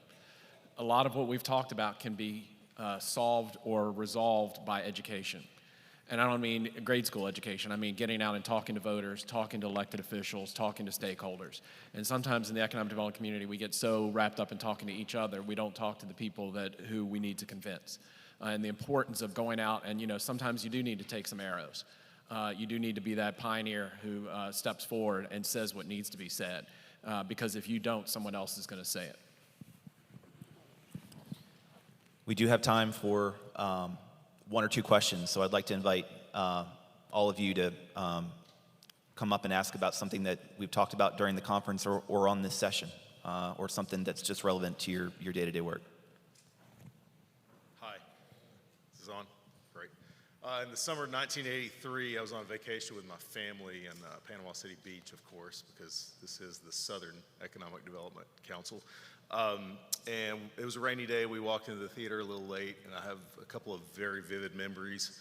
[SPEAKER 4] A lot of what we've talked about can be solved or resolved by education. And I don't mean grade school education. I mean getting out and talking to voters, talking to elected officials, talking to stakeholders. And sometimes in the economic development community, we get so wrapped up in talking to each other, we don't talk to the people who we need to convince. And the importance of going out and, sometimes you do need to take some arrows. You do need to be that pioneer who steps forward and says what needs to be said. Because if you don't, someone else is going to say it.
[SPEAKER 1] We do have time for one or two questions, so I'd like to invite all of you to come up and ask about something that we've talked about during the conference or on this session, or something that's just relevant to your day-to-day work.
[SPEAKER 7] Hi, this is on? Great. In the summer of 1983, I was on vacation with my family in Panama City Beach, of course, because this is the Southern Economic Development Council. And it was a rainy day. We walked into the theater a little late, and I have a couple of very vivid memories.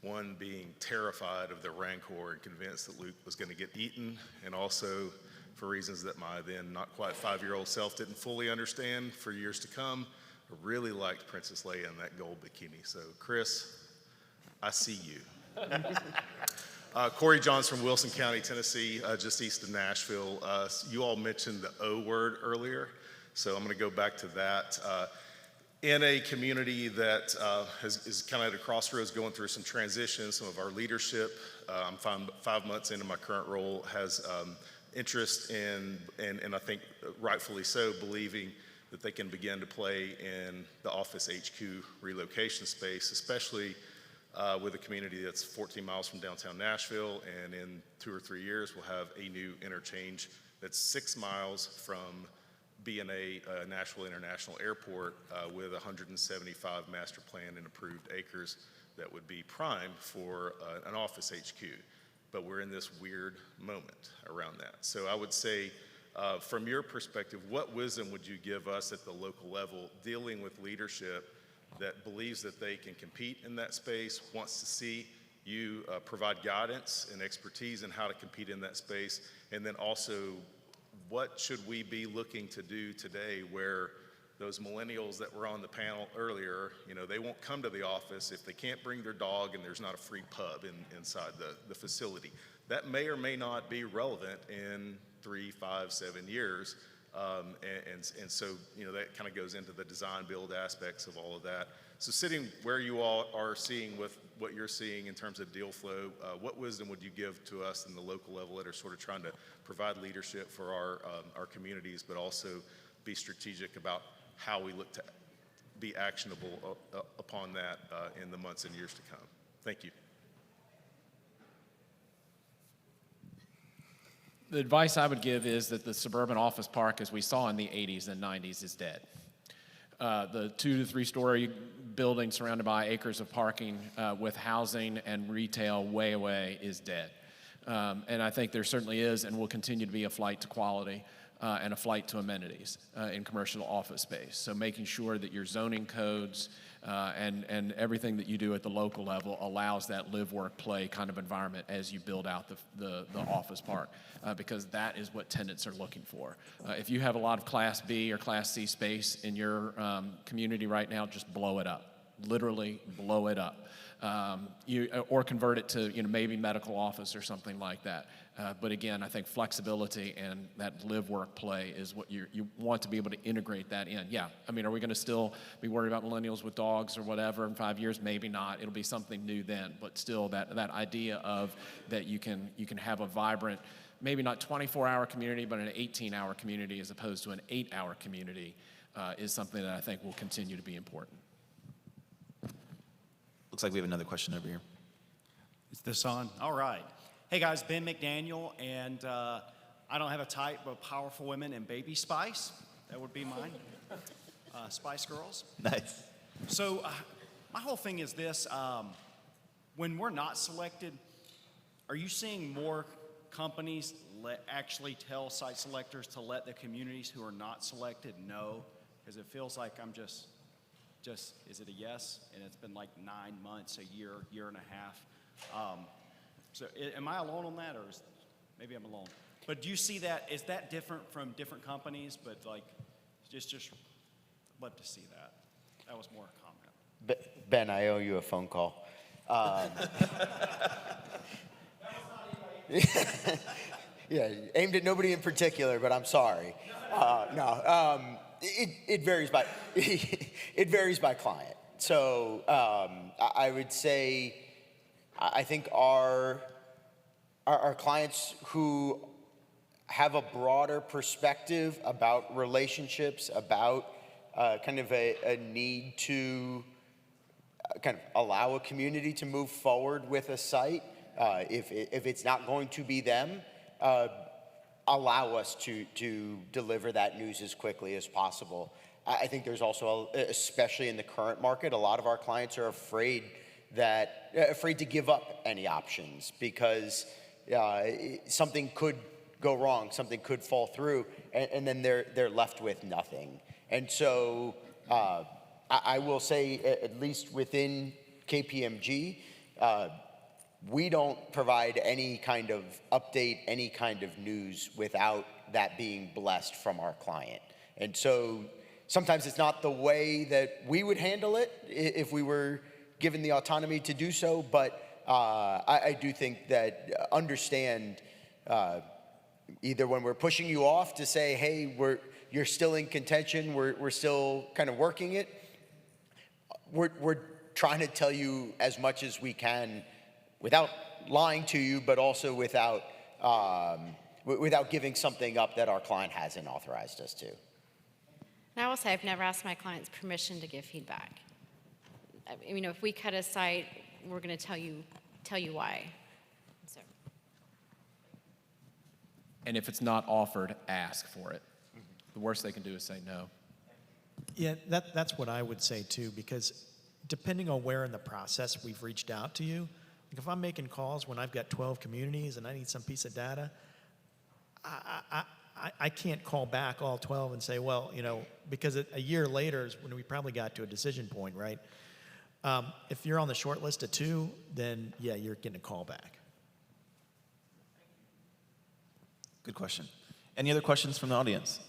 [SPEAKER 7] One being terrified of the rancor and convinced that Luke was going to get eaten, and also for reasons that my then not quite 5-year-old self didn't fully understand for years to come. I really liked Princess Leia in that gold bikini. So, Chris, I see you. Corey Johns from Wilson County, Tennessee, just east of Nashville. You all mentioned the O word earlier. So I'm going to go back to that. In a community that is kind of at a crossroads going through some transition, some of our leadership, I'm 5 months into my current role, has interest in, and I think rightfully so, believing that they can begin to play in the office HQ relocation space, especially with a community that's 14 miles from downtown Nashville, and in 2 or 3 years we'll have a new interchange that's 6 miles from B&A Nashville International Airport with 175 master plan and approved acres that would be prime for an office HQ. But we're in this weird moment around that. So I would say, from your perspective, what wisdom would you give us at the local level dealing with leadership that believes that they can compete in that space, wants to see you provide guidance and expertise in how to compete in that space, and then also what should we be looking to do today where those millennials that were on the panel earlier, they won't come to the office if they can't bring their dog and there's not a free pub inside the facility. That may or may not be relevant in 3, 5, 7 years. And so, that kind of goes into the design build aspects of all of that. So sitting where you all are seeing with what you're seeing in terms of deal flow, what wisdom would you give to us in the local level that are sort of trying to provide leadership for our communities, but also be strategic about how we look to be actionable upon that in the months and years to come? Thank you.
[SPEAKER 4] The advice I would give is that the suburban office park, as we saw in the 80s and 90s, is dead. The 2 to 3 story building surrounded by acres of parking with housing and retail way away is dead. And I think there certainly is and will continue to be a flight to quality and a flight to amenities in commercial office space. So making sure that your zoning codes and everything that you do at the local level allows that live, work, play kind of environment as you build out the office park, because that is what tenants are looking for. If you have a lot of Class B or Class C space in your community right now, just blow it up. Literally blow it up. Or convert it to maybe medical office or something like that. But again, I think flexibility and that live, work, play is what you want to be able to integrate that in. Yeah, I mean, are we going to still be worried about millennials with dogs or whatever in 5 years? Maybe not. It'll be something new then. But still, that idea of that you can have a vibrant, maybe not 24-hour community, but an 18-hour community as opposed to an 8-hour community is something that I think will continue to be important.
[SPEAKER 1] Looks like we have another question over here.
[SPEAKER 8] Is this on? All right. Hey guys, Ben McDaniel, and I don't have a type, but powerful women and baby spice. That would be mine. Spice Girls.
[SPEAKER 1] Nice.
[SPEAKER 8] So my whole thing is this. When we're not selected, are you seeing more companies actually tell site selectors to let the communities who are not selected know? Because it feels like I'm just, is it a yes? And it's been like 9 months, a year, year and a half. So am I alone on that, or maybe I'm alone? But do you see that? Is that different from different companies? But like, just love to see that. That was more a comment.
[SPEAKER 3] Ben, I owe you a phone call. Yeah, aimed at nobody in particular, but I'm sorry. It varies by it varies by client. So I would say I think our clients who have a broader perspective about relationships, about kind of a need to kind of allow a community to move forward with a site, if it's not going to be them, allow us to deliver that news as quickly as possible. I think there's also, especially in the current market, a lot of our clients are afraid to give up any options because something could go wrong, something could fall through, and then they're left with nothing. And so I will say, at least within KPMG, we don't provide any kind of update, any kind of news without that being blessed from our client. And so sometimes it's not the way that we would handle it if we were given the autonomy to do so, but I do think that understand either when we're pushing you off to say, hey, you're still in contention, we're still kind of working it, we're trying to tell you as much as we can without lying to you, but also without giving something up that our client hasn't authorized us to.
[SPEAKER 5] And I will say I've never asked my clients permission to give feedback. If we cut a site, we're going to tell you why. So.
[SPEAKER 4] And if it's not offered, ask for it. The worst they can do is say no.
[SPEAKER 6] Yeah, that's what I would say too, because depending on where in the process we've reached out to you, like if I'm making calls when I've got 12 communities and I need some piece of data, I can't call back all 12 and say, well, because a year later is when we probably got to a decision point, right? If you're on the short list of 2, then yeah, you're getting a call back.
[SPEAKER 1] Good question. Any other questions from the audience?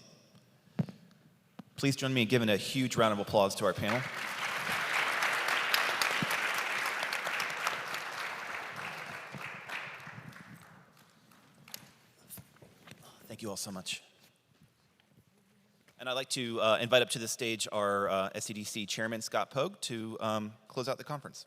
[SPEAKER 1] Please join me in giving a huge round of applause to our panel. Thank you all so much. And I'd like to invite up to the stage our SCDC Chairman, Scott Pogue, to close out the conference.